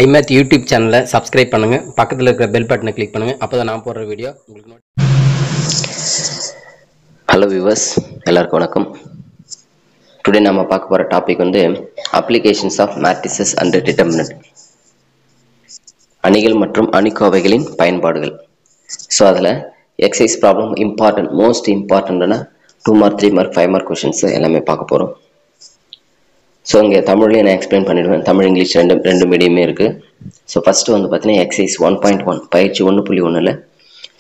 iMath YouTube channel subscribe பண்ணுங்க பக்கத்துல இருக்கிற bell button click பண்ணுங்க அப்பதான் நான் போடுற வீடியோ உங்களுக்கு Hello viewers எல்லாருக்கும் வணக்கம். Today நாம பார்க்க போற டாபிக் வந்து applications of matrices and determinant. அணிகள் மற்றும் அணிக்கோவைகளின் பயன்பாடுகள். So அதுல exercise problem important most important 2 mark 3 mark 5 mark questions எல்லாமே பார்க்க போறோம். So இங்க தமிழ்ல நான் எக்ஸ்பிளைன் பண்ணிடுவேன். தமிழ் இங்கிலீஷ் ரெண்டு மீடியமே இருக்கு. So first வந்து பாத்தீங்கன்னா exercise 1.1 பயிற்சி 1.1ல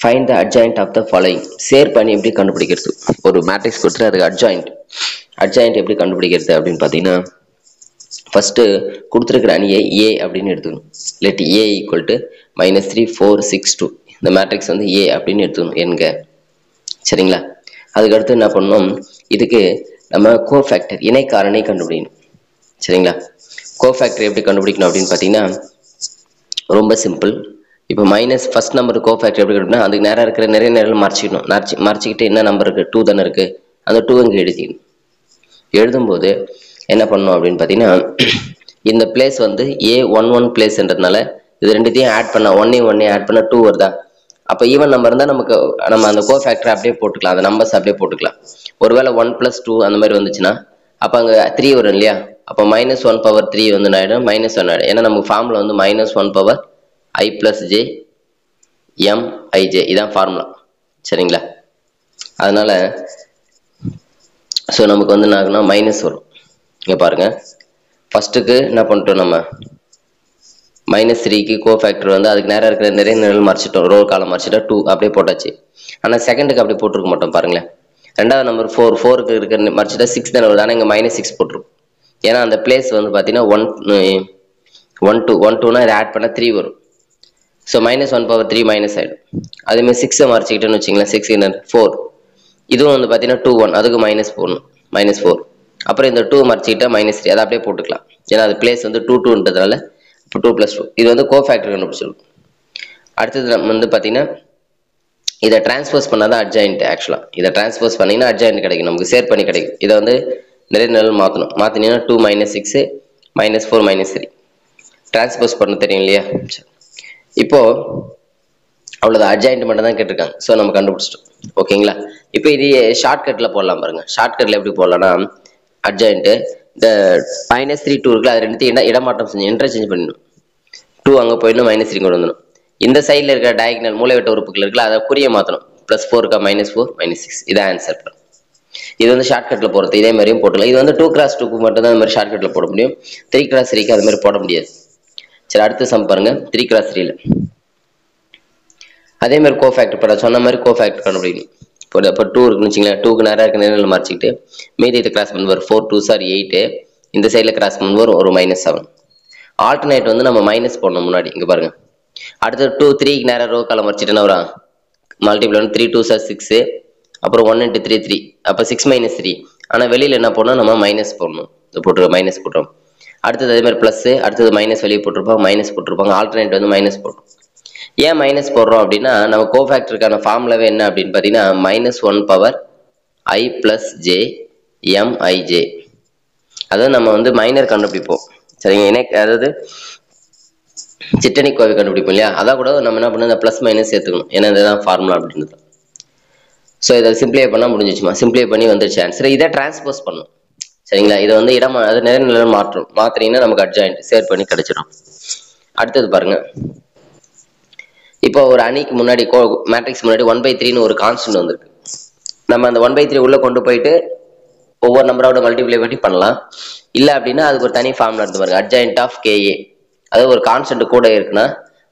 find the adjoint of the following. சேர் பண்ணி எப்படி கண்டுபிடிக்கிறது? ஒரு மேட்ரிக்ஸ் கொடுத்து அதுக்கு adjoint எப்படி கண்டுபிடிக்கிறது அப்படின்னு பாத்தீங்கன்னா ஃபர்ஸ்ட் கொடுத்திருக்கிற அணியை A அப்படின்னு எடுத்துக்கணும். let A equal to -3 4 6 2. இந்த மேட்ரிக்ஸ் வந்து A அப்படின்னு எடுத்துக்கணும் என்க. சரிங்களா? அதுக்கு அடுத்து என்ன பண்ணனும்? இதுக்கு நம்ம கோஃபேக்டர் இணை காரணி கண்டுபிடிக்கணும். சரிங்களா? கோஃபேக்டர் எப்படி கண்டுபிடிக்கணும் அப்படின்னு பாத்தீங்கன்னா ரொம்ப சிம்பிள். இப்போ மைனஸ் ஃபர்ஸ்ட் நம்பர் கோஃபேக்டர் எப்படி கண்டுபிடிக்கணும்? அதுக்கு நேரா இருக்கிற நிறைய நேரம் மறைச்சிக்கணும். மறைச்சிக்கிட்டு என்ன நம்பர் இருக்கு 2 தானே இருக்கு. அந்த 2 இங்க எழுதிக்கணும். எழுதும்போது என்ன பண்ணணும் அப்படின்னு பாத்தீங்கன்னா இந்த பிளேஸ் வந்து A11 பிளேஸ்ன்றதுனால இது ரெண்டுத்தையும் ஆட் பண்ண 1 ஆட் பண்ண 2 வருதா? அப்ப ஈவன் நம்பர் இருந்தா நம்ம அந்த கோஃபேக்டர் அப்படியே போட்டுக்கலாம். அந்த நம்பர்ஸ் அப்படியே போட்டுக்கலாம். ஒருவேளை 1 + 2 அந்த மாதிரி வந்துச்சுன்னா அப்ப அங்க 3 வரும் இல்லையா? அப்ப -1/3 வந்து ஆயிடும் -1 ஆயிடும். ஏன்னா நமக்கு ஃபார்முலா வந்து -1/i + j mij இதான் ஃபார்முலா. சரிங்களா? அதனால சோ நமக்கு வந்து என்ன ஆகும்னா மைனஸ் வரும். இங்க பாருங்க ஃபர்ஸ்ட்டுக்கு என்ன பண்ணிட்டோம் நம்ம -3க்கு கோஃபேக்டர் வந்து அதுக்கு நேரா இருக்கிற நிறைய நிரல் மறைச்சிட்டோம். ரோ காலம் மறைச்சிட்டா 2 அப்படியே போட்டாச்சு. ஆனா செகண்டுக்கு அப்படி போட்டுருக்க மாட்டோம் பாருங்களேன். ரெண்டாவது நம்பர் 4க்கு இருக்கிற மறைச்சிட்டா 6 தானே வருது. ஆனா இங்க -6 போட்டுருக்கும். ஏன்னா அந்த பிளேஸ் வந்து பாத்தீங்கன்னா 1 2னா இதை ஆட் பண்ண 3 வரும். ஸோ -1/3 மைனஸ் ஆயிடும். அதே மாதிரி 6 மறைச்சிக்கிட்டோன்னு வச்சுங்களேன். 6 4 இதுவும் வந்து பாத்தீங்கன்னா 2 1 அதுக்கு மைனஸ் போடணும் -4. அப்புறம் இந்த 2 மறைச்சிக்கிட்டா -3 அதை அப்படியே போட்டுக்கலாம். ஏன்னா அது பிளேஸ் வந்து 2 2ன்றதுனால இப்போ 2 + 2 இது வந்து கோஃபேக்டர் கண்டுபிடிச்சிடும். அடுத்தது வந்து பாத்தீங்கன்னா இதை டிரான்ஸ்போஸ் பண்ணாதான் அட்ஜாயிண்ட். ஆக்சுவலா இதை டிரான்ஸ்போஸ் பண்ணீங்கன்னா அட்ஜாயிண்ட் கிடைக்கும். நமக்கு சேர் பண்ணி கிடைக்கும். இதை வந்து நிறைய நிரல் மாற்றணும். மாற்றினீங்கன்னா 2 -6 -4 -3 டிரான்ஸ்போஸ் பண்ண தெரியும் இல்லையா? இப்போ அவ்வளோதான். அட்ஜாயிண்ட் மட்டும் தான் கேட்டிருக்காங்க. ஸோ நம்ம கண்டுபிடிச்சிட்டோம். ஓகேங்களா? இப்போ இது ஷார்ட்கட்டில் போடலாம் பாருங்க. ஷார்ட்கட்டில் எப்படி போடலாம்னா அட்ஜாயிண்ட்டு இந்த -3 2 இருக்குல்ல அது ரெண்டுத்தையும் இடமாற்றம் செஞ்சு இன்டர்சேஞ்ச் பண்ணிடணும். 2 அங்கே போயிடணும் -3 கொண்டு வந்துடும். இந்த சைடில் இருக்கிற டயகனல் மூலைவிட்ட உறுப்புகள் இருக்குல்ல அதை குறிய மாற்றணும். +4 இருக்கா -4 -6 இதான் ஆன்சர். இது வந்து ஷார்ட்கட்ல போறது. இதே மாதிரியும் போட்டுக்கலாம். இது வந்து 2x2க்கு மட்டும் தான் இந்த மாதிரி ஷார்ட்கட்ல போட முடியும். 3x3க்கு அது மாதிரி போட முடியாது. சரி அடுத்த சம் பாருங்க. 3x3ல அதே மாதிரி கோஃபேக்டர் பண்ண சொன்ன மாதிரி கோஃபேக்டர் கண்டுபிடிக்கணும். இப்போ 2 இருக்குன்னு வச்சுங்களேன். 2க்கு நேரம் இருக்க நேரில் மறைச்சிக்கிட்டு மீதி இதை கிராஸ் பண்ணி வரும் 4 2s are 8. இந்த சைடில் கிராஸ் பண்ணி வரும் ஒரு -7. ஆல்டர்னேட் வந்து நம்ம மைனஸ் போடணும் முன்னாடி. இங்க பாருங்க. அடுத்து 2 3க்கு நேரம் ரோ காலம் மறைச்சிட்டுன்னா வரும் மல்டிபிள் 3 2s are 6. அப்புறம் 1 × 3 3 அப்போ 6 - 3. ஆனா வெளியில என்ன போடணும் நம்ம மைனஸ் போடணும். இது போட்டு மைனஸ் போட்டுரும். அடுத்தது அதே மாதிரி பிளஸ் அடுத்தது மைனஸ் வெளியே போட்டிருப்பாங்க மைனஸ் போட்டிருப்பாங்க. ஆல்டர்னேட் வந்து மைனஸ் போடுறோம். ஏன் மைனஸ் போடுறோம் அப்படின்னா நம்ம கோஃபேக்டருக்கான ஃபார்முலாவே என்ன அப்படின்னு பாத்தீங்கன்னா -1/i + j mij. அதாவது நம்ம வந்து மைனர் கண்டுபிடிப்போம். சரிங்க? அதாவது சிற்றணி கோவை கண்டுபிடிப்போம் இல்லையா? அதான் கூட நம்ம என்ன பண்ணணும் பிளஸ் மைனஸ் சேர்த்துக்கணும். ஏன்னா இதுதான் ஃபார்முலா அப்படின்றது. ஸோ இதை சிம்பிளை பண்ணா முடிஞ்சிச்சுமா. சிம்பிளை பண்ணி வந்துருச்சு ஆன்சர். இதை டிரான்ஸ்போஸ் பண்ணும். சரிங்களா? இதை வந்து அது நிறைய நிலம் மாத்திரீங்கன்னா நமக்கு அட்ஜாயிண்ட் சேர் பண்ணி கிடைச்சிடும். அடுத்தது பாருங்க. இப்போ ஒரு அணிக்கு முன்னாடி மேட்ரிக்ஸ் முன்னாடி 1/3ன்னு ஒரு கான்ஸ்டன்ட் வந்திருக்கு. நம்ம அந்த 1/3 உள்ள கொண்டு போயிட்டு ஒவ்வொரு நம்பரோட மல்டிப்ளை பண்ணி பண்ணலாம். இல்லை அப்படின்னா அதுக்கு ஒரு தனி ஃபார்முலா எடுத்து பாருங்க. அட்ஜாயிண்ட் ஆஃப் KA அதாவது ஒரு கான்ஸ்டன்ட் கூட இருக்குன்னா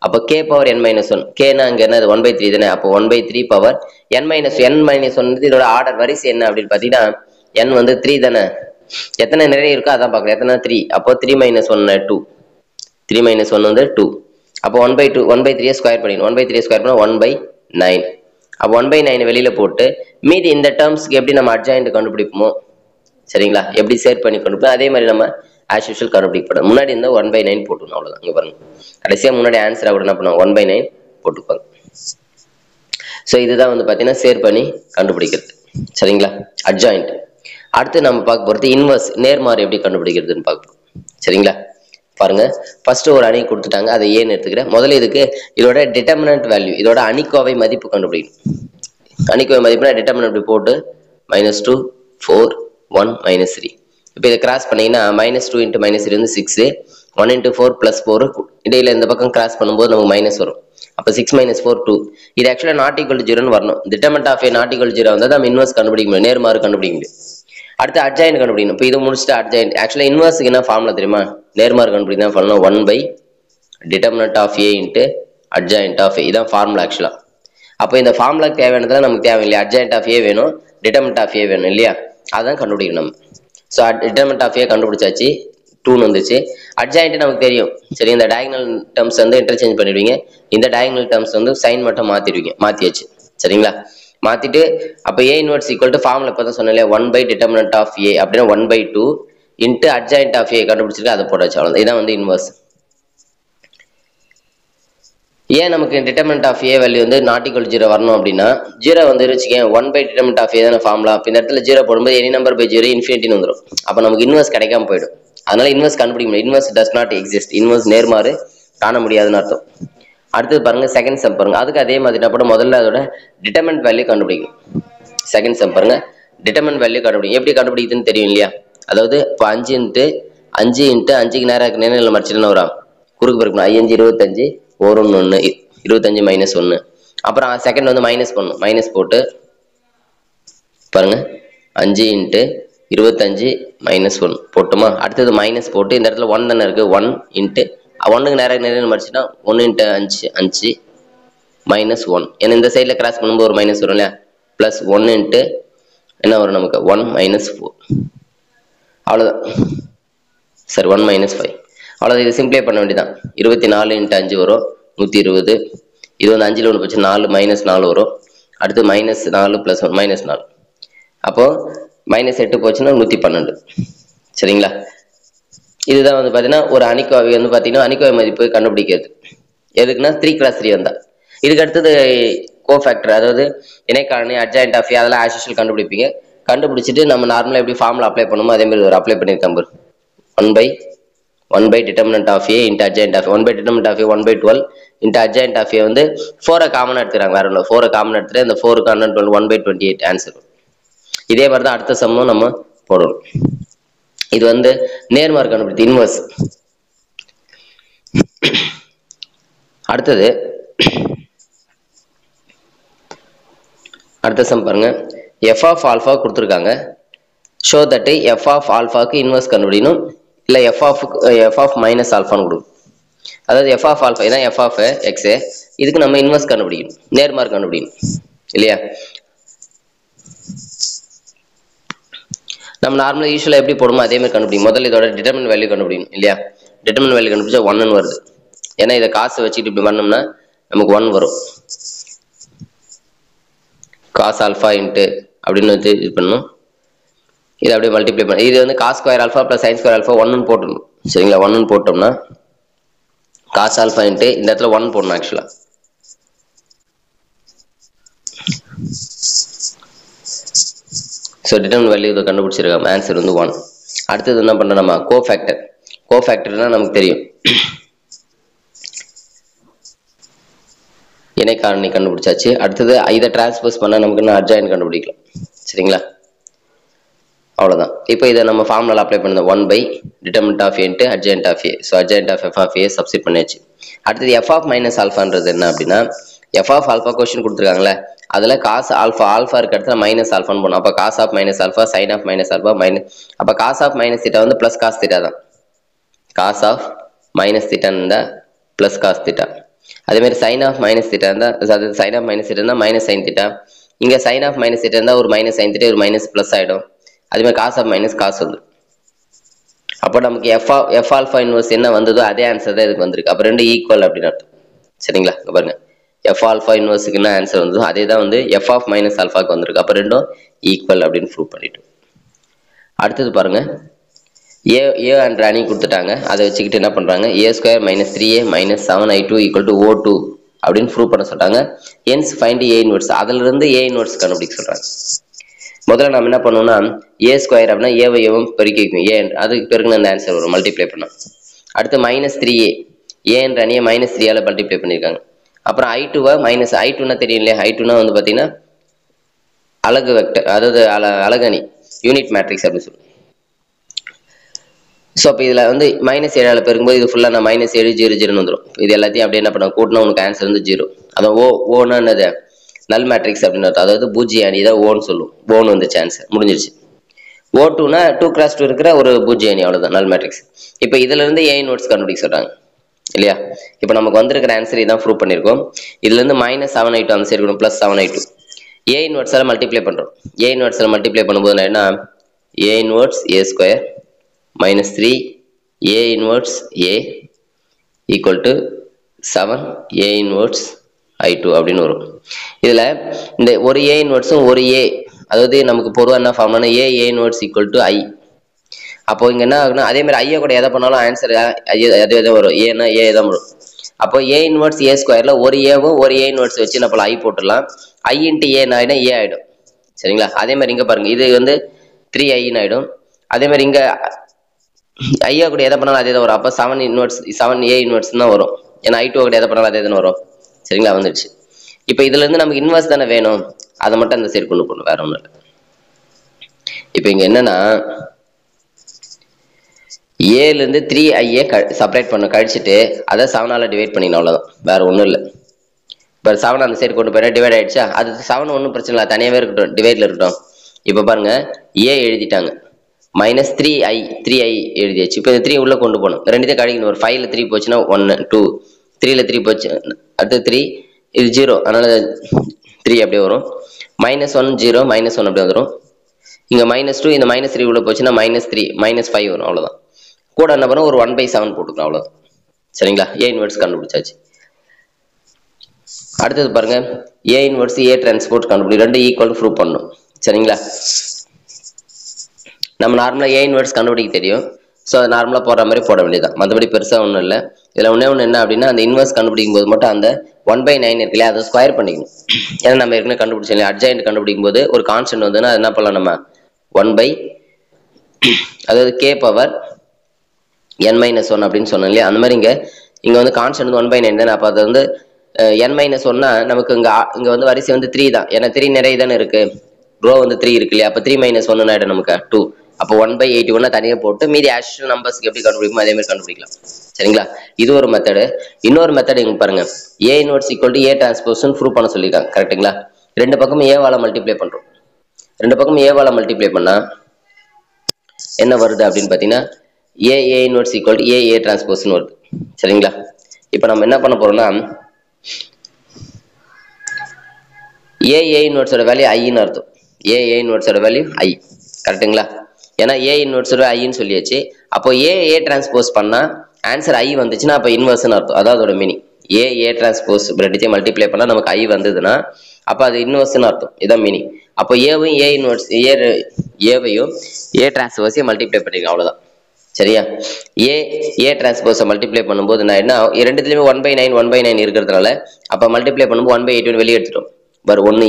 அப்போ k⁻n−1 கேனா அங்க என்னது 1/3 தானே. அப்போ 1/3 பவர் n−1 இதோட ஆர்டர் வரிசை என்ன அப்படின்னு பாத்தீங்கன்னா n வந்து 3 தானே. எத்தனை நிறைய இருக்கோ அதான் பார்க்கணும். எத்தனை 3 அப்போ 3 - 1 2 3 - 1 வந்து 2. அப்போ 1/2 1/3 ஸ்கொயர் பண்ணிடணும். 1/3 ஸ்கொயர் பண்ணா 1/9. அப்போ 1/9 வெளியில போட்டு மீதி இந்த டேர்ம்ஸ்க்கு எப்படி நம்ம அட்ஜாயிண்ட் கண்டுபிடிப்போமோ சரிங்களா? எப்படி சேர் பண்ணி கண்டுபிடிப்போம் அதே மாதிரி நம்ம ஆஸ் யூஷுவல் கண்டுபிடிப்போம். முன்னாடி இருந்தா 1/9 போட்டுக்கணும். அவ்வளவுதான். இங்க பாருங்க கடைசியா முன்னாடி ஆன்சர் கூட என்ன பண்ணுவோம் 1/9 போட்டுப்பாங்க. ஸோ இதுதான் வந்து பாத்தீங்கன்னா சேர் பண்ணி கண்டுபிடிக்கிறது. சரிங்களா? அட்ஜாயிண்ட். அடுத்து நம்ம பார்க்க போறது இன்வர்ஸ் நேர்மாறு எப்படி கண்டுபிடிக்கிறதுன்னு பார்ப்போம். சரிங்களா? பாருங்க ஃபர்ஸ்ட் ஒரு அணி கொடுத்துட்டாங்க, அதை ஏன்னு எடுத்துக்கிறேன். முதல்ல இதுக்கு இதோட டிட்டர்மினன்ட் வேல்யூ, இதோட அணிக்கோவை மதிப்பு கண்டுபிடிக்கணும். அணிக்கோவை மதிப்புனா டிட்டர்மினன்ட் இப்படி போட்டு -2 4 1 -3. இப்போ இதை கிராஸ் பண்ணீங்கன்னா -2 × -3 வந்து 6, 1 × 4 + 4 இடையில இந்த பக்கம் கிராஸ் பண்ணும்போது நமக்கு மைனஸ் வரும். அப்போ 6 - 4 2. இது ஆக்சுவலாக நாட் ஈக்குவல் டு 0ன்னு வரணும். Determinant of A not equal to 0 வந்து நம்ம இன்வர்ஸ் கண்டுபிடிக்க முடியும், நேர்மாறு கண்டுபிடிக்க முடியும். அடுத்து அட்ஜாயின்ட் கண்டுபிடிக்கணும். இப்போ இது முடிச்சுட்டு அட்ஜாயின்ட். ஆக்சுவலாக இன்வர்ஸுக்கு என்ன ஃபார்முலா தெரியுமா? நேர்மாறு கண்டுபிடிக்க பண்ணணும் 1/டிட்டர்மினன்ட் ஆஃப் ஏ × அட்ஜாயின்ட் ஆஃப் ஏ. இதான் ஃபார்முலா ஆக்சுவலாக. அப்போ இந்த ஃபார்முலாக்கு தேவையானதுலாம் நமக்கு தேவையில்லையா? அட்ஜாயின்ட் ஆஃப் ஏ வேணும், டிட்டர்மினன்ட் ஆஃப் ஏ வேணும் இல்லையா? அதான் கண்டுபிடிக்கணும் நம்ம. ஸோ டிட்டர்மினன்ட் ஆஃப் ஏ கண்டுபிடிச்சாச்சு, 2ன்னு வந்துச்சு. அட்ஜாயின்ட் நமக்கு தெரியும் சரி. இந்த டயகனல் டேர்ம்ஸ் வந்து இன்டர்சேஞ்ச் பண்ணிடுவீங்க, இந்த டயகனல் டேர்ம்ஸ் வந்து சைன் மட்டும் மாற்றிடுவீங்க. மாற்றியாச்சு சரிங்களா? மாற்றிட்டு அப்போ A inverse equal to formula இப்போ தான் சொன்னேன், 1/டிட்டர்மினன்ட் ஆஃப் ஏ அப்படின்னா 1/2 × அட்ஜாயின்ட் ஆஃப் ஏ கண்டுபிடிச்சிருக்கு, அதை போட வச்சு அவ்வளோ. இதான் வந்து இன்வர்ஸ். ஏன் நமக்கு டிட்டர்மினன்ட் ஆஃப் ஏ வேல்யூ வந்து நாட் ஈக்குவல் 0 வரணும் அப்படின்னா, 0 வந்து வச்சுக்கேன் 1/டிட்டர்மினன்ட் ஆஃப் ஏ தானே ஃபார்முலா. இப்போ இந்த இடத்துல 0 போடும்போது எனி நம்பர் பை 0 இன்ஃபினிட்டின்னு வந்துடும். அப்போ நமக்கு இன்வர்ஸ் கிடைக்காம போயிடும். அதனால இன்வர்ஸ் கண்டுபிடிக்க முடியும். Inverse does not exist. Inverse நேர்மாறு காண முடியாதுன்னு அர்த்தம். அடுத்தது பாருங்க செகண்ட் சம் பாருங்க. அதுக்கு அதே மாதிரி நான் போட முதல்ல அதோட டிட்டர்மினன்ட் வேல்யூ கண்டுபிடிக்கும். செகண்ட் சம் பாருங்க, டிட்டர்மினன்ட் வேல்யூ கண்டுபிடிக்கும். எப்படி கண்டுபிடிக்குதுன்னு தெரியும் இல்லையா? அதாவது இப்போ 5 × 5க்கு நேராக நேரில் மறைச்சிட்டுன்னு வரும், குறுக்கு பிறக்கணும். 5 × 25 1 1 25 - 1. அப்புறம் செகண்ட் வந்து மைனஸ் பண்ணும், மைனஸ் போட்டு பாருங்க 5 × 25 - 1 போட்டுமா. அடுத்தது மைனஸ் போட்டு இந்த இடத்துல 1 தானே இருக்கு, 1 × 1க்கு நேராக நேரில் மறைச்சிட்டா 1 × 5 5 -1. ஏன்னா இந்த சைடில் கிராஸ் பண்ணும்போது ஒரு மைனஸ் வரும் இல்லையா? ப்ளஸ் 1 × என்ன வரும் நமக்கு 1 - 4. அவ்வளோதான் சார், 1 - 5. அவ்வளோதான். இது சிம்பிளை பண்ண வேண்டியதான். 24 × 5 வரும் 120. இது வந்து 5ல் 1 போச்சு 4 -4 வரும். அடுத்து -4 + 1 -4. அப்போ -8 போச்சுன்னா 112 சரிங்களா? இதுதான் வந்து பார்த்தீங்கன்னா ஒரு அணிக்கோவை வந்து பார்த்தீங்கன்னா அணிக்கோவை மதிப்பு கண்டுபிடிக்கிறது. எதுக்குன்னா 3x3 வந்தா. இதுக்கு அடுத்தது கோஃபேக்டர், அதாவது இணைக்காரணி, அட்ஜாயின்ட் ஆஃப் ஏ, அதெல்லாம் ஆஸ் யூசுவல் கண்டுபிடிப்பீங்க. கண்டுபிடிச்சிட்டு நம்ம நார்மலாக எப்படி ஃபார்முலா அப்ளை பண்ணுமோ அதே மாதிரி ஒரு அப்ளை பண்ணியிருக்கேன் பாரு. One by determinant of A × adjoint of one by determinant of A 1/12 × adjoint of A வந்து 4 காமன் எடுத்துக்கிறாங்க, வேற ஒன்று 4 காமன் எடுத்துட்டு இந்த 4 112 1/28 ஆன்சர். இதே மாதிரி தான் அடுத்த சம்மும் நம்ம போடணும். இது வந்து நேர்மாறு கண்டுபிடித்து இன்வர்ஸ். அடுத்தது அடுத்த சம் பாருங்க. f of alpha கொடுத்துருக்காங்க. ஷோ தட் f of alphaக்கு இன்வர்ஸ் கண்டுபிடிக்கணும், இல்லை f of minus alphaன்னு கொடுக்கும். அதாவது f of alpha இதான் f of x, இதுக்கு நம்ம இன்வர்ஸ் கண்டுபிடிக்கணும், நேர்மாறு கண்டுபிடிக்கணும் இல்லையா? நம்ம நார்மலாக யூஸ்வலாக எப்படி போடுமோ அதே மாதிரி கண்டுபிடிக்கும். முதல்ல இதோட டிட்டர்மினன்ட் வேல்யூ கண்டுபிடிக்கணும் இல்லையா? டிட்டர்மினன்ட் வேல்யூ கண்டுபிடிச்சா 1ன்னு வருது. ஏன்னா இதை காசு வச்சுட்டு இப்படி பண்ணோம்னா நமக்கு 1 வரும். காஸ் ஆல்ஃபா இன்ட்டு அப்படின்னு வச்சு இது பண்ணணும். இதை அப்படியே மல்டிப்ளை பண்ண, இது வந்து cos square alpha plus sine square alpha 1ன்னு போட்டணும் சரிங்களா? 1ன்னு போட்டோம்னா காஸ் ஆல்ஃபா இன்ட்டு இந்த இடத்துல 1 போடணும் ஆக்சுவலாக. ஸோ டிட்டர்மினன்ட் வேல்யூ இதை கண்டுபிடிச்சிருக்காங்க, ஆன்சர் வந்து 1. அடுத்தது என்ன பண்ணுறோம் நம்ம? கோஃபேக்டர். கோஃபேக்டர்னா நமக்கு தெரியும், இணைக்காரணி கண்டுபிடிச்சாச்சு. அடுத்தது இதை டிரான்ஸ்போஸ் பண்ணால் நமக்கு என்ன அட்ஜாயின்ட் கண்டுபிடிக்கலாம் சரிங்களா? அவ்வளோதான். இப்போ இதை நம்ம ஃபார்முலா அப்ளை பண்ணுறோம், one by determinant of A × adjoint of A. So adjoint of f of a substitute பண்ணியாச்சு. அடுத்தது f of minus alphaன்றது என்ன அப்படின்னா, f of alpha கொஸ்டின் கொடுத்துருக்காங்களே, அதில் காஸ் ஆல்ஃபா இருக்க இடத்துல மைனஸ் ஆல்ஃபான்னு போகணும். அப்போ cos of minus alpha, sine of minus alpha minus, அப்போ காஸ் ஆஃப் மைனஸ் தீட்டா வந்து ப்ளஸ் காஸ் தீட்டா தான். காஸ் ஆஃப் மைனஸ் தீட்டான்னு இருந்தால் ப்ளஸ் காஸ் தீட்டா. அதேமாதிரி சைன் ஆஃப் மைனஸ் தீட்டா இருந்தால், அதாவது சைன் ஆஃப் மைனஸ் தீட்டா இருந்தால் மைனஸ் சைன் தீட்டா. இங்கே சைன் ஆஃப் மைனஸ் தீட்டா இருந்தால் ஒரு மைனஸ் சைன் தீட்டா, ஒரு மைனஸ் ப்ளஸ் ஆகிடும். அதேமாதிரி காஸ் ஆஃப் மைனஸ் காசு வந்து, அப்போ நமக்கு எஃப் ஆல்ஃபா இன்வர்ஸ் என்ன வந்ததோ அதே ஆன்சர் தான் இதுக்கு வந்திருக்கு. அப்போ ரெண்டு ஈக்குவல் அப்படின்னு அர்த்தம் சரிங்களா? பாருங்க, எஃப் ஆல்ஃபா இன்வர்ஸுக்கு என்ன ஆன்சர் வந்ததோ அதே தான் வந்து எஃப் ஆஃப் மைனஸ் ஆல்ஃபாக்கு வந்திருக்கு. அப்போ ரெண்டும் ஈக்குவல் அப்படின்னு ப்ரூவ் பண்ணிட்டு, அடுத்தது பாருங்க, ஏ அண்ட் ராணி கொடுத்துட்டாங்க. அதை வச்சுக்கிட்டு என்ன பண்ணுறாங்க, a² - 3a - 7i2 = O2 அப்படின்னு ப்ரூவ் பண்ண சொல்கிறாங்க. Hence find A inverse. அதிலிருந்து ஏ இன்வர்ஸ் கண்டுபிடிக்க சொல்கிறாங்க. முதல்ல நம்ம என்ன பண்ணுவோம்னா, a² அப்படின்னா ஏவை ஏவும் பெருக்கி வைக்கும், ஏ அதுக்கு பெருக்குன்னு அந்த ஆன்சர் வரும், மல்டிப்ளை பண்ணோம். அடுத்து -3a ஏன்ற அணியை -3ஆல மல்டிப்ளை பண்ணியிருக்காங்க. அப்புறம் I2வை I2னா தெரியும் இல்லையா, I2னா வந்து பார்த்தீங்கன்னா அலகு வெக்டர், அதாவது அலகு அணி, யூனிட் மேட்ரிக்ஸ் அப்படின்னு சொல்லுவோம். ஸோ அப்போ இதில் வந்து -7ஆல் பெருக்கும்போது இது ஃபுல்லாக நான் -7 0 0ன்னு வந்துடும். இது எல்லாத்தையும் அப்படியே என்ன பண்ண கூட்டினா உனக்கு ஆன்சர் வந்து 0. அதான் ஓனா என்னது நல் மேட்ரிக்ஸ் அப்படின்னு அர்த்தம். அதாவது பூஜ்ஜிய அணி தான் ஓன்னு சொல்லுவோம். ஓன்னு வந்துச்சு, ஆன்சர் முடிஞ்சிருச்சு. O2னா 2x2 இருக்கிற ஒரு பூஜ்ஜிய அணி, அவ்வளோதான் நல் மேட்ரிக்ஸ். இப்போ இதுல இருந்து A இன்வெர்ஸ் கண்டுபிடிக்க சொல்றாங்க இல்லையா. இப்போ நமக்கு வந்திருக்கிற ஆன்சர் இதான் ப்ரூவ் பண்ணியிருக்கோம். இதுல இருந்து -7i2 அந்த சைடு இருக்கணும், +7i2 A இன்வெர்ஸால மல்டிப்ளை பண்றோம். A இன்வெர்ஸால மல்டிப்ளை பண்ணும்போது என்ன, A inverse A square -3 A inverse A equal to 7 A inverse I2 அப்படின்னு வரும். இதுல இந்த ஒரு A இன்வெர்ஸும் ஒரு A, அதாவது நமக்கு பொதுவாக என்ன ஃபார்ம்னா A inverse equal to I. அப்போ இங்க என்ன ஆகுனா அதே மாதிரி ஐயா கூட எதை பண்ணாலும் ஆன்சர் அதே வரும், ஏன்னா ஏ தான் வரும். அப்போ A இன்வெர்ஸ் A ஸ்கொயர்ல ஒரு ஏவும் ஒரு A இன்வெர்ஸ் வச்சு நம்ம I போட்டுடலாம். I இன்ட்டு ஏ ஆயிடும், ஏ ஆயிடும். சரிங்களா. அதே மாதிரி இங்க பாருங்க, இது வந்து 3iன்னு ஆயிடும். அதே மாதிரி இங்க ஐயா கூட எதை பண்ணாலும் அதே தான் வரும். அப்போ 7 A இன்வெர்ஸ் தான் வரும். ஏன்னா I2 கூட எதை பண்ணாலும் அதே தானே வரும். சரிங்களா, வந்துடுச்சு. இப்போ இதுல இருந்து நமக்கு இன்வெர்ஸ் தானே வேணும், அதை மட்டும் அந்த சைடு கொண்டு போகணும், வேற ஒன்றும் இல்லை. இப்போ இங்க என்னன்னா ஏல இருந்து 3iயை செப்பரேட் பண்ண கழிச்சுட்டு அதை 7ஆல டிவைட் பண்ணிக்கணும், அவ்வளோதான், வேற ஒன்றும் இல்லை. இப்போ 7 அந்த சைடு கொண்டு போயிட்டா டிவைட் ஆயிடுச்சா, அது 7 ஒன்றும் பிரச்சனை இல்லை, தனியாகவே இருக்கட்டும், டிவைட்ல இருக்கட்டும். இப்போ பாருங்க ஏ எழுதிட்டாங்க, -3i எழுதியாச்சு. இப்போ இந்த 3 உள்ள கொண்டு போகணும், ரெண்டுத்தையும் கழிக்கணும். ஒரு 5ல 3 போச்சுன்னா 1 2, 3ல 3 போச்சு, அடுத்து 3, இது 0, அதனால 3 அப்படியே வரும். -1 0 -1 அப்படியே வந்துடும். இங்க -2 இந்த -3 உள்ள போச்சுன்னா -3 -5 வரும், அவ்வளவுதான். கூட என்ன பண்ண ஒரு 1/7 போட்டுக்கலாம், அவ்வளவுதான். சரிங்களா, A இன்வெர்ஸ் கண்டுபிடிச்சாச்சு. அடுத்தது பாருங்க, A இன்வெர்ஸ் A டிரான்ஸ்போஸ் கண்டுபிடி, ரெண்டு ஈக்குவல் ப்ரூவ் பண்ணணும். சரிங்களா, நம்ம நார்மலா A இன்வெர்ஸ் கண்டுபிடிக்க தெரியும். ஸோ அது நார்மலா போடுற மாதிரி போட வேண்டியதான், மற்றபடி பெருசா ஒன்றும் இல்லை. இதுல ஒண்ணு என்ன அப்படின்னா, அந்த இன்வெர்ஸ் கண்டுபிடிக்கும் போது மட்டும் அந்த 1/9 இருக்கு இல்லையா, அதை ஸ்கொயர் பண்ணிக்கணும். ஏன்னா நம்ம ஏற்கனவே கண்டுபிடிச்சோம் இல்லையா, அட்ஜாயிண்ட் கண்டுபிடிக்கும் போது ஒரு கான்ஸ்டன்ட் வந்துன்னா அது என்ன பண்ணலாம், நம்ம 1 அதாவது k பவர் n-1 அப்படின்னு சொன்னோம் இல்லையா, அந்த மாதிரி இங்க வந்து கான்ஸ்டன்ட் வந்து 1/9 தானே. அப்போ அது வந்து n-1னா நமக்கு இங்க வந்து வரிசை வந்து 3 தான், ஏன்னா 3 நிறைய தானே இருக்கு, ரோ வந்து 3 இருக்கு இல்லையா. அப்போ 3 - 1 ஆயிடும் நமக்கு 2. அப்போ 1/81 தனியாக போட்டு மீதி ஆக்சுவல் நம்பர்ஸ்க்கு எப்படி கண்டுபிடிக்குமோ அதே மாதிரி கண்டுபிடிக்கலாம். சரிங்களா, இது ஒரு மெத்தடு. இன்னொரு மெத்தட் இங்க பாருங்க, A inverse equal to A டிரான்ஸ்போஸ்ன்னு ப்ரூவ் பண்ண சொல்லியிருக்காங்க. கரெக்டுங்களா, ரெண்டு பக்கமும் ஏவால மல்டிப்ளை பண்றோம். ரெண்டு பக்கமும் ஏவால மல்டிப்ளை பண்ணா என்ன வருது அப்படின்னு பாத்தீங்கன்னா, A inverse equal to A டிரான்ஸ்போஸ்ன்னு வருது. சரிங்களா, இப்போ நம்ம என்ன பண்ண போறோம்னா, A இன்வெர்ஸோட வேல்யூ ஐன்னு அர்த்தம். A இன்வெர்ஸோட வேல்யூ ஐ, கரெக்டுங்களா. ஏன்னா A இன்வெர்ஸோட ஐன்னு சொல்லியாச்சு. அப்போ A டிரான்ஸ்போஸ் பண்ணா ஆன்சர் ஐ வந்துச்சுன்னா அப்போ இன்வெர்ஸ்ன்னு அர்த்தம். அதாவது அதோட மீனிங் A டிரான்ஸ்போஸ் ரெண்டுத்தையும் மல்டிப்ளை பண்ணா நமக்கு ஐ வந்ததுன்னா அப்போ அது இன்வெர்ஸ்ன்னு அர்த்தம். இதான் மீனிங். அப்போ ஏவையும் A இன்வெர்ஸ் ஏவையும் A டிரான்ஸ்போஸையும் மல்டிப்ளை பண்ணிக்கலாம், அவ்வளவுதான். சரியா, A டிரான்ஸ்போஸை மல்டிப்ளை பண்ணும்போது நான் என்ன, ரெண்டுத்துலயுமே 1/9 இருக்கிறதுனால அப்போ மல்டிப்ளை பண்ணும்போது 1/81 வெளியே எடுத்துட்டோம். பர் ஒன்னு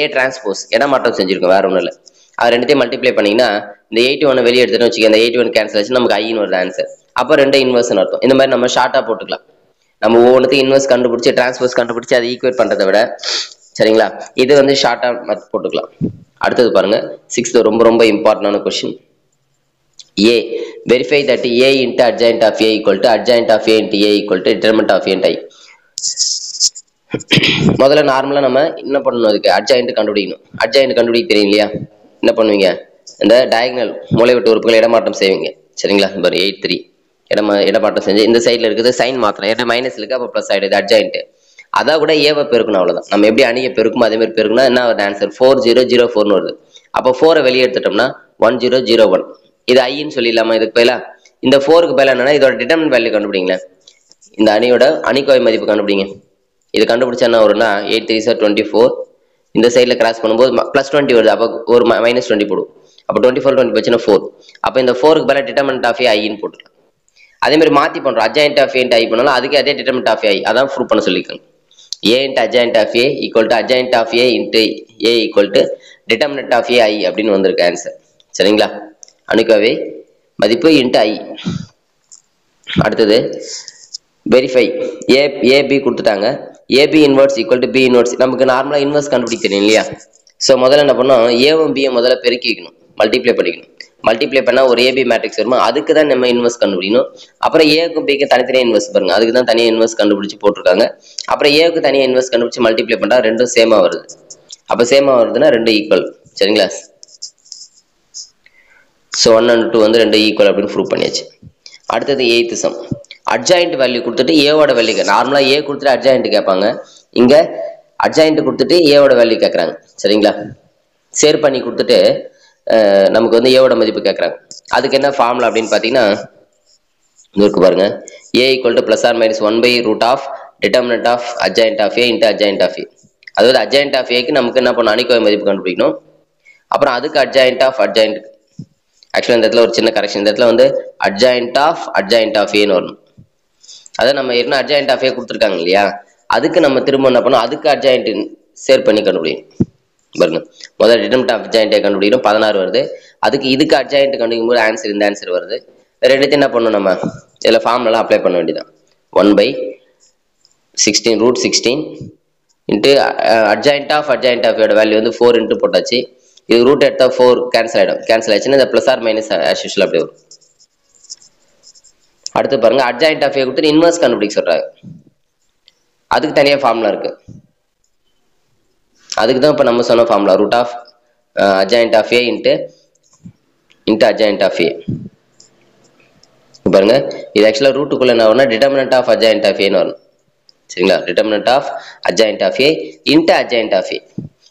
A டிரான்ஸ்போஸ் இடம் மாற்றம் செஞ்சிருக்கோம், வேற ஒன்றும் இல்லை. அது ரெண்டுத்தையும் மல்டிப்ளை பண்ணீங்கன்னா இந்த 81 வெளியே எடுத்துட்டு வச்சுக்க, இந்த 81 கேன்சல் ஆச்சு, நமக்கு ஐன்னு வருது ஆன்சர். அப்போ ரெண்டு இன்வெர்ஸ்ன்னு அர்த்தம். இந்த மாதிரி நம்ம ஷார்ட்டா போட்டுக்கலாம். நம்ம ஒவ்வொன்றுத்தையும் இன்வெர்ஸ் கண்டுபிடிச்சி டிரான்ஸ்போஸ் கண்டுபிடிச்சி அதை ஈக்குவேட் பண்றதை விட, சரிங்களா, இது வந்து ஷார்ட்டா போட்டுக்கலாம். அடுத்தது பாருங்க, 6th ரொம்ப ரொம்ப இம்பார்ட்டன்டான question. A verify that A into adjoint of A equal to adjoint of A into A equal to determinant of A into I. முதல்ல நார்மலா நம்ம என்ன பண்ணணும், அதுக்கு அட்ஜாயிண்ட் கண்டுபிடிக்கணும். அட்ஜாயிண்ட் கண்டுபிடிக்க தெரியும் இல்லையா, என்ன பண்ணுவீங்க, இந்த டயகனல் மூலைவிட்ட உறுப்புகளை இடமாற்றம் செய்வீங்க. சரிங்களா, பாரு 8 3 இடமாற்றம் செஞ்சு இந்த சைட்ல இருக்குது சைன் மாத்திரம், ஏன்னா மைனஸ் இருக்கு, அப்போ பிளஸ் ஆயிடுது அட்ஜாயிண்ட். அதான் கூட ஏவை பெருக்கணும், அவ்வளவுதான். நம்ம எப்படி அணியை பெருக்குமோ அதே மாதிரி பெருக்கணும். என்ன வருது ஆன்சர் 4004ன்னு வருது. அப்போ 4 வெளியே எடுத்துட்டோம்னா 1001. இது ஐன்னு சொல்லிடலாமா இதுக்கு பதிலா. இந்த 4க்கு பதிலா என்னன்னா இதோட டிட்டர்மினன்ட் வேல்யூ கண்டுபிடிங்களேன். இந்த அணியோட அணிக்கோவை மதிப்பு கண்டுபிடிங்க. இது கண்டுபிடிச்சா என்ன வரும்னா 8 3 24. இந்த சைட்ல கிராஸ் பண்ணும்போது +20 வருது, அப்போ ஒரு -20 போடும். அப்போ 24 20 போச்சுன்னா 4. அப்போ இந்த 4க்கு பதிலா டிட்டர்மினன்ட் ஆஃப் ஏ ஐன்னு போட்டுக்கலாம். அதே மாதிரி மாத்தி பண்றோம், அட்ஜாயிண்ட் ஆஃப் ஏ இன்ட்டு ஐ பண்ணாலும் அதுக்கு அதே டிட்டர்மினன்ட் ஆஃப் ஐ, அதான் ப்ரூவ் பண்ண சொல்லியிருக்காங்க. A into adjoint of A equal to adjoint of A into A equal to determinant of A I அப்படின்னு வந்திருக்கு ஆன்சர். சரிங்களா, அணுக்கோவை மதிப்பு இன்ட்டு ஐ. அடுத்தது வெரிஃபை ஏபி கொடுத்துட்டாங்க. AB inverse equal to B inverse. நமக்கு நார்மலாக இன்வெர்ஸ் கண்டுபிடிக்க தெரியும் இல்லையா? ஸோ முதல்ல என்ன பண்ணோம், ஏவும் பியை முதல்ல பெருக்கிக்கணும், மல்டிப்ளை பண்ணிக்கணும். மல்டிப்ளை பண்ணால் ஒரு ஏபி மேட்ரிக்ஸ் வருமா, அதுக்கு தான் நம்ம இன்வெர்ஸ் கண்டுபிடிக்கணும். அப்புறம் ஏக்கும் பிக்கு தனித்தனியாக இன்வெர்ஸ் பாருங்க, அதுக்கு தான் தனியாக இன்வெர்ஸ் கண்டுபிடிச்சி போட்டிருக்காங்க. அப்புறம் ஏவுக்கு தனியாக இன்வெர்ஸ் கண்டுபிடிச்சி மல்டிப்ளை பண்ணா ரெண்டும் சேமாக வருது. அப்போ சேமாக வருதுன்னா ரெண்டு ஈக்குவல். சரிங்களா? ஸோ 1 and 2 வந்து ரெண்டு ஈக்குவல் அப்படின்னு ப்ரூவ் பண்ணியாச்சு. அடுத்தது 8th சம். அட்ஜாயிண்ட் வேல்யூ கொடுத்துட்டு ஏவோட வேல்யூ, நார்மலாக ஏ கொடுத்துட்டு அட்ஜாயிண்ட் கேட்பாங்க. இங்கே அட்ஜாயிண்ட் கொடுத்துட்டு ஏவோட வேல்யூ கேட்குறாங்க. சரிங்களா? சேர் பண்ணி கொடுத்துட்டு நமக்கு வந்து ஏவோட மதிப்பு கேட்குறாங்க. அதுக்கு என்ன ஃபார்முலா அப்படின்னு பார்த்தீங்கன்னா இருக்கு பாருங்க, A equal to plus or minus 1/√ஆஃப் determinant of adjoint of A into adjoint of A. அதாவது அட்ஜாயிண்ட் ஆஃப் ஏக்கு நமக்கு என்ன பண்ணணும், அணிக்கோவை மதிப்பு கண்டுபிடிக்கணும். அப்புறம் அதுக்கு அட்ஜாயிண்ட் ஆஃப் அட்ஜாயிண்ட். ஆக்சுவலாக இந்த இடத்துல ஒரு சின்ன கரெக்ஷன், இந்த இடத்துல வந்து அட்ஜாயிண்ட் ஆஃப் ஏன்னு வரணும். அதை நம்ம என்ன அட்ஜாயிண்ட் ஆஃப் ஏ கொடுத்துருக்காங்க இல்லையா, அதுக்கு நம்ம திரும்ப என்ன பண்ணோம், அதுக்கு அட்ஜாயிண்ட் சேர் பண்ணி கண்டுபிடிக்கணும். பாருங்க, முதல்ல டிட்டர்மினன்ட் ஆஃப் அட்ஜாயிண்ட்டை கண்டுபிடிக்கணும், 16 வருது. அதுக்கு இதுக்கு அட்ஜாயிண்ட் கண்டுபிடிக்கும் போது ஆன்சர் இந்த ஆன்சர் வருது. ரெண்டுத்தையும் என்ன பண்ணணும், நம்ம இதில் ஃபார்ம்லாம் அப்ளை பண்ண வேண்டியதான். 1/16√16 இன்ட்டு அட்ஜாயிண்ட் ஆஃப் ஏட வேல்யூ வந்து 4 இன்ட்டு போட்டாச்சு. இது ரூட் எடுத்தா 4 கேன்சல் ஆகிடும். கேன்சல் ஆச்சுன்னா இந்த plus or minus as usual அப்படியே வரும். அடுத்து பாருங்க, அட்ஜாயிண்ட் ஆஃப் ஏ கொடுத்து இன்வெர்ஸ் கண்டுபிடிக்க சொல்றாங்க. அதுக்கு தனியாக ஃபார்முலா இருக்கு. அதுக்கு தான் இப்போ நம்ம சொன்ன formula, root of adjoint of A into adjoint of A. பாருங்க, இது ஆக்சுவலாக ரூட்டுக்குள்ள என்ன வரும்னா டிட்டர்மினன்ட் ஆஃப் அட்ஜாயிண்ட் ஆஃப் ஏன்னு வரும். சரிங்களா? Determinant of adjoint of A into adjoint of A.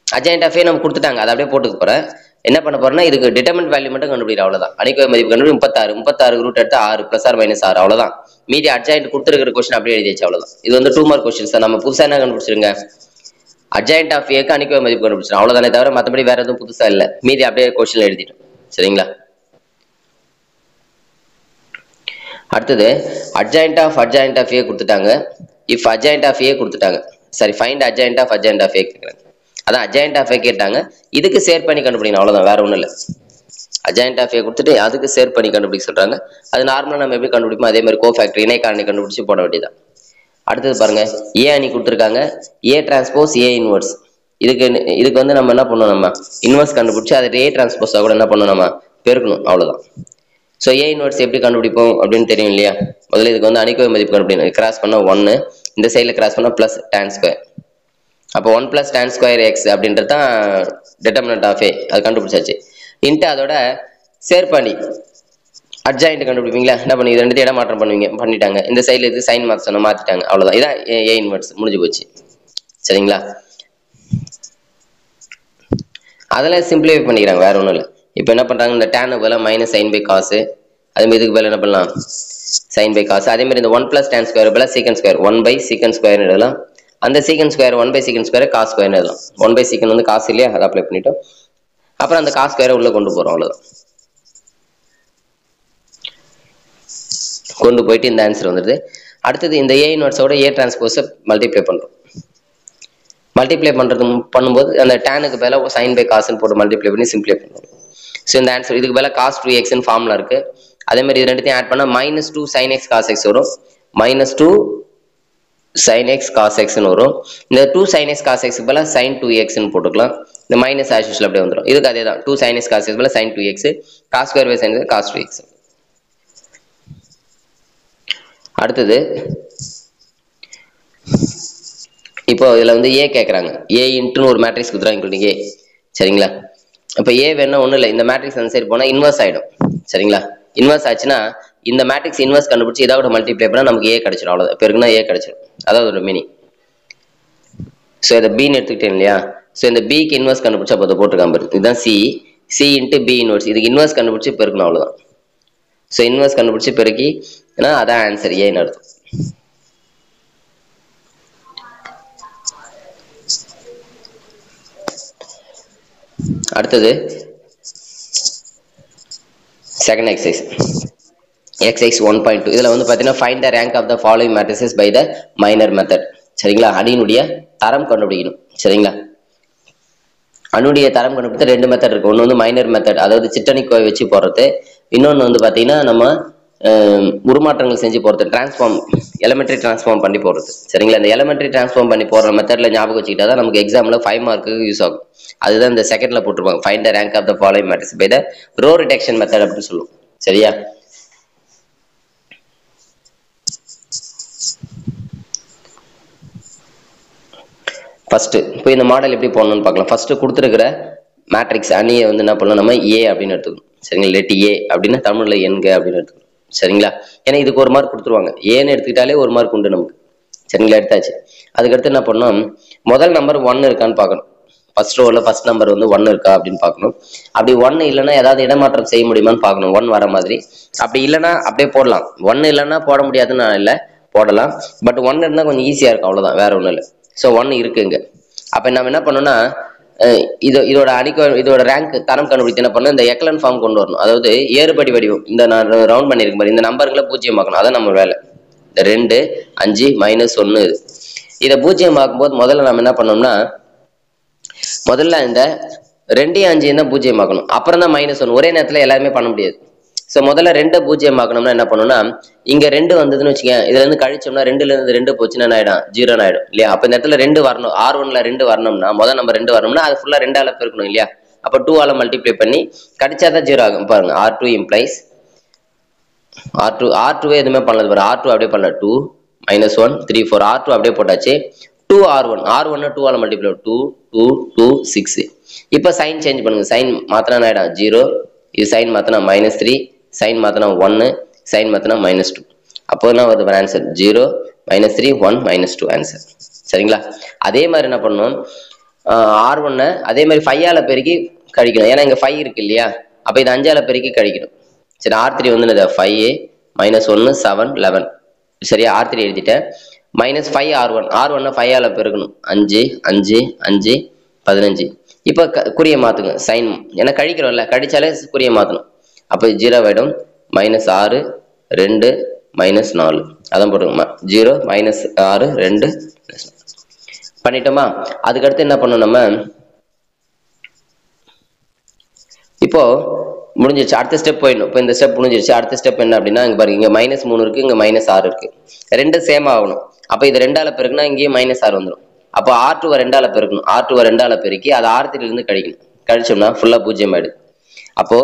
Adjoint of A நம்ம கொடுத்துட்டாங்க, அதை அப்படியே போட்டுக்க போறேன். என்ன பண்ண போறேன்னா இதுக்கு டிட்டர்மினன்ட் வேல்யூ மட்டும் கண்டுபிடிக்கிற, அவ்வளவுதான். அணிக்கோவை மதிப்பு கண்டுபிடி 36 ரூட் எடுத்து 6 ப்ளஸ் ஆர் மைனஸ் 6, அவ்வளவுதான். மீதி அட்ஜாயிண்ட் கொடுத்துருக்கிற கொஸ்டின் அப்படியே எழுதிச்சு, அவ்வளவுதான். இது வந்து 2 மார்க் கொஸ்டின்ஸ் தான். நம்ம புதுசா என்ன கண்டுபிடிச்சிருங்க, அட்ஜாயிண்ட் ஆஃப் ஏக்கு அணிக்கோவை மதிப்பு கண்டுபிடிச்சிடும், அவ்வளவுதானே தவிர மற்றபடி வேற எதுவும் புதுசா இல்லை. மீதி அப்படியே கொஸ்டின்ல எழுதிட்டோம். சரிங்களா? அடுத்தது அட்ஜாயிண்ட் ஆஃப் ஏ கொடுத்துட்டாங்க. இஃப் அட்ஜாயிண்ட் ஆஃப் ஏ கொடுத்துட்டாங்க, சரி ஃபைண்ட் அட்ஜாயிண்ட் ஆஃப் ஏ கேட்குறாங்க. அதான் அட்ஜாயிண்ட் ஆஃப் ஏ கேட்டாங்க, இதுக்கு சேர் பண்ணி கண்டுபிடிக்கணும், அவ்வளவுதான், வேற ஒன்றும் இல்லை. அட்ஜாயிண்ட் ஆஃப் ஏ கொடுத்துட்டு அதுக்கு சேர் பண்ணி கண்டுபிடிக்க சொல்றாங்க. அது நார்மலாக நம்ம எப்படி கண்டுபிடிப்போம் அதே மாதிரி கோஃபேக்டர் இணை காரணி கண்டுபிடிச்சு போட வேண்டியதான். அடுத்தது பாருங்க, ஏ அணி கொடுத்துருக்காங்க, ஏ டிரான்ஸ்போஸ் ஏ இன்வெர்ஸ். இதுக்கு வந்து நம்ம என்ன பண்ணணும், நம்ம இன்வெர்ஸ் கண்டுபிடிச்சு அதை ஏ டிரான்ஸ்போஸாக கூட என்ன பண்ணணும், நம்ம பெருக்கணும், அவ்வளவுதான். ஸோ ஏ இன்வெர்ஸ் எப்படி கண்டுபிடிப்போம் அப்படின்னு தெரியும் இல்லையா? முதல்ல இதுக்கு வந்து அணிக்கோவை மதிப்பு கண்டுபிடிக்கணும். கிராஸ் பண்ண 1, இந்த சைடில் கிராஸ் பண்ணால் ப்ளஸ் tan ஸ்கொயர். அப்போ 1 + tan ஸ்கொயர் எக்ஸ் அப்படின்றது தான் டிட்டர்மினன்ட் ஆஃப் ஏ, அது கண்டுபிடிச்சாச்சு. இன்ட்டு அதோட சேர் பண்ணி அட்ஜாயிண்ட் கண்டுபிடிப்பீங்களா, என்ன பண்ணி இது ரெண்டு இடம் மாற்றம் பண்ணிட்டாங்க. இந்த சைடில் இது சைன் மார்க் சொன்ன மாற்றிட்டாங்க, அவ்வளோதான். இதான் ஏ இன்வெர்ஸ், முடிஞ்சு போச்சு. சரிங்களா? அதெல்லாம் சிம்பிளிஃபை பண்ணிக்கிறாங்க, வேற ஒன்றும் இல்லை. இப்போ என்ன பண்ணுறாங்க, இந்த டேனுக்கு பதிலாக மைனஸ் சைன் பை காசு, அதேமாதிரி இதுக்கு பதிலாக என்ன பண்ணலாம், சைன் பை காசு. அதேமாதிரி இந்த 1 + tan ஸ்கொயர் பதிலாக சீக்கன் ஸ்கொயர், 1/secant ஸ்கொயர் எழுதலாம். அந்த சீக்கன் square 1/secant square cos square எழுதலாம். 1/secant வந்து காசு இல்லையா, அதை அப்ளை பண்ணிட்டோம். அப்புறம் அந்த காஸ் ஸ்கொயரை உள்ள கொண்டு போகிறோம், அவ்வளோதான். கொண்டு போயிட்டு இந்த ஆன்சர் வந்துடுது. அடுத்தது இந்த ஏ இன்வெர்ஸோட ஏ டிரான்ஸ்போஸை மல்டிப்ளை பண்ணுறோம். மல்டிப்ளை பண்ணும்போது அந்த டேனுக்கு பதிலாக சைன் பை காசுன்னு போட்டு மல்டிப்ளை பண்ணி சிம்பிளை பண்ணுவோம். ஸோ இந்த ஆன்சர் இதுக்கு பதிலாக cos 2xன்னு ஃபார்முலா இருக்கு. அதே மாதிரி இது ரெண்டுத்தையும் ஆட் பண்ணால் -2 sin x cos x வரும், -2 sin x cos xன்னு வரும். இந்த 2 sin x cos x பதிலாக sin 2xன்னு போட்டுக்கலாம். இந்த மைனஸ் ஆஸ் யூஷுவல் அப்படியே வந்துடும். இதுக்கு அதே தான், 2 sin x cos x பதிலாக sin 2x, cos square by sin cos 2x. அடுத்தது இப்போ இதில் வந்து ஏ கேட்குறாங்க. ஏ இன்ட்டுன்னு ஒரு மேட்ரிக்ஸ் கொடுத்துறாங்க, இன்க்ளூடிங் ஏ. சரிங்களா? இப்போ ஏ வேணா ஒன்றும் இல்லை, இந்த மேட்ரிக்ஸ் அந்த சைடு போனால் இன்வெர்ஸ் ஆகிடும். சரிங்களா? இன்வெர்ஸ் ஆச்சுன்னா இந்த மேட்ரிக்ஸ் இன்வெர்ஸ் கண்டுபிடிச்சி இதோட மல்டிப்ளை பண்ணால் நமக்கு ஏ கிடச்சிடும், அவ்வளோதான். இப்போ இருக்குன்னா ஏ கிடச்சிடும், அதாவது ஒரு மீனிங். ஸோ இதை பின்னு எடுத்துக்கிட்டேன் இல்லையா? ஸோ இந்த பிக்கு இன்வெர்ஸ் கண்டுபிடிச்சா அப்போ அதை போட்டுருக்காம பாருங்க, இதுதான் சி இன்ட்டு பி இன்வெர்ஸ். இதுக்கு இன்வெர்ஸ் கண்டுபிடிச்சி பெருக்கணும், அவ்வளோதான். ஸோ இன்வெர்ஸ் கண்டுபிடிச்சி பெருக்கி ஏன்னா அதான் ஆன்சர், ஏன்னு அர்த்தம். அடுத்தது செகண்ட் எக்ஸசைஸ் 1.2. இதில் வந்து பார்த்தீங்கன்னா find the rank of the following matrices by the minor method. சரிங்களா? அணியினுடைய தரம் கண்டுபிடிக்கணும். சரிங்களா? அணுடைய தரம் கண்டுபிடித்த 2 மெத்தட் இருக்கு. ஒன்று வந்து மைனர் மெத்தட், அதாவது சிற்றணிக்கோவை வச்சு போடுறது. இன்னொன்று வந்து பார்த்தீங்கன்னா நம்ம உருமாற்றங்கள் செஞ்சு போறது, டிரான்ஸ்ஃபார்ம் எலிமெண்ட்ரி டிரான்ஸ்ஃபார்ம் பண்ணி போடுறது. சரிங்களா? இந்த எலிமெண்ட்ரி டிரான்ஸ்ஃபார்ம் பண்ணி போடுற மெத்தட்ல ஞாபகம் வச்சுக்கிட்டா தான் நமக்கு எக்ஸாம்ல 5 மார்க்கு யூஸ் ஆகும். அதுதான் இந்த செகண்ட்ல போட்டுருப்பாங்க, find the rank of the following matrix by the row reduction method அப்படின்னு சொல்லுவோம். சரியா? ஃபர்ஸ்ட் இப்போ இந்த மாடல் எப்படி போடணும்னு பார்க்கலாம். ஃபர்ஸ்ட் கொடுத்துருக்கிற மேட்ரிக்ஸ் அணியை வந்து என்ன பண்ணலாம், நம்ம ஏ அப்படின்னு எடுத்துக்கணும். சரிங்களா? லெட் ஏ அப்படின்னா தமிழ்ல எண்க அப்படின்னு எடுத்துக்கணும். சரிங்களா? ஏன்னா இதுக்கு ஒரு மார்க் கொடுத்துருவாங்க, ஏன்னு எடுத்துக்கிட்டாலே ஒரு மார்க் உண்டு நமக்கு. சரிங்களா? எடுத்தாச்சு. அதுக்கடுத்து என்ன பண்ணணும், முதல் நம்பர் 1 இருக்கான்னு பார்க்கணும். ஃபர்ஸ்ட் ரோல ஃபர்ஸ்ட் நம்பர் வந்து 1 இருக்கா அப்படின்னு பார்க்கணும். அப்படி 1 இல்லைன்னா ஏதாவது இடமாற்றம் செய்ய முடியுமான்னு பார்க்கணும், 1 வர மாதிரி. அப்படி இல்லைன்னா அப்படியே போடலாம். 1 இல்லைன்னா போட முடியாதுன்னு நான் இல்லை, போடலாம். பட் 1 இருந்தால் கொஞ்சம் ஈஸியா இருக்கும், அவ்வளோதான், வேற ஒன்றும் இல்லை. ஸோ 1 இருக்குங்க. அப்போ நம்ம என்ன பண்ணோம்னா, இதோட இதோட ரேங்க் தரம் கண்டுபிடித்து என்ன பண்ணணும், இந்த எக்லன் ஃபார்ம் கொண்டு வரணும். அதாவது ஏறுபடி வடிவம், இந்த நான் ரவுண்ட் பண்ணியிருக்க மாதிரி இந்த நம்பர்களை பூஜ்ஜியமாக்கணும். அதான் நம்ம வேலை. இந்த 2 5 -1 இதை பூஜ்ஜியமாக்கும் போது முதல்ல நம்ம என்ன பண்ணோம்னா, முதல்ல இந்த 2 5 தான் பூஜ்ஜியமாக்கணும். அப்புறம் தான் -1. ஒரே நேரத்தில் எல்லாருமே பண்ண முடியாது. ஸோ முதல்ல 2 பூஜ்ஜியமாக்கணும்னா என்ன பண்ணணும்னா, இங்க 2 வந்ததுன்னு வச்சுக்கேன், இதுல இருந்து கழிச்சோம்னா 2ல இருந்து 2 போச்சுன்னா என்ன ஆயிடும், 0 ஆயிடும் இல்லையா? அப்ப இந்த இடத்துல 2 வரணும். R1ல 2 வரணும்னா, முதல் நம்பர் 2 வரணும்னா அது ஃபுல்லா 2ஆல பெருக்கணும் இல்லையா? அப்ப 2ஆல மல்டிப்ளை பண்ணி கடிச்சாதான் 0 ஆகும். பாருங்க, R2 implies R2 எதுவுமே பண்ணல பாரு, R2 அப்படியே பண்ணல, 2 -1 3 4 R2 அப்படியே போட்டாச்சு. 2R1 2ஆல multiply 2 2 2 6. இப்ப சைன் சேஞ்ச் பண்ணுங்க, சைன் மாத்தினா ஆயிடும் 0, இது சைன் மாத்தினா -3, சைன் மாத்தினா 1, சைன் மாத்தினா -2. அப்போ என்ன வருது ஆன்சர், 0 -3 1 -2 ஆன்சர். சரிங்களா? அதே மாதிரி என்ன பண்ணணும், R1 அதே மாதிரி 5ஆல பெருக்கி கழிக்கணும். ஏன்னா இங்க 5 இருக்கு இல்லையா? அப்ப இது 5ஆல பெருக்கி கழிக்கணும். சரி, R3 வந்து 5 -1 7 11. சரியா? R3 எழுதிட்டேன். -5 R1 5ஆல பெருக்கணும், 5 5 5 15. இப்ப குறிய மாத்துங்க, சைன், ஏன்னா கழிக்கிறோம்ல, கழிச்சாலே குறிய மாத்தணும். அப்போ 0 ஆயிடும். -6 2 -4 அதான் போட்டுக்கோமா, 0 -6 2 பண்ணிட்டோமா? அதுக்கடுத்து என்ன பண்ணணும் நம்ம, இப்போ முடிஞ்சிருச்சு. அடுத்த ஸ்டெப் போயிடணும். இப்போ இந்த ஸ்டெப் முடிஞ்சிருச்சு. அடுத்த ஸ்டெப் என்ன அப்படின்னா, இங்க பாருங்க, இங்க -3 இருக்கு, இங்க -6 இருக்கு, ரெண்டு சேம் ஆகணும். அப்ப இது 2ஆல பெருக்குனா இங்கேயும் -6 வந்துடும். அப்போ R2 2ஆல பெருக்கணும், R2 2ஆல பெருக்கி அதை R3 இருந்து கழிக்கணும். கழிச்சோம்னா ஃபுல்லா பூஜ்ஜியம் ஆயிடுது. அப்போ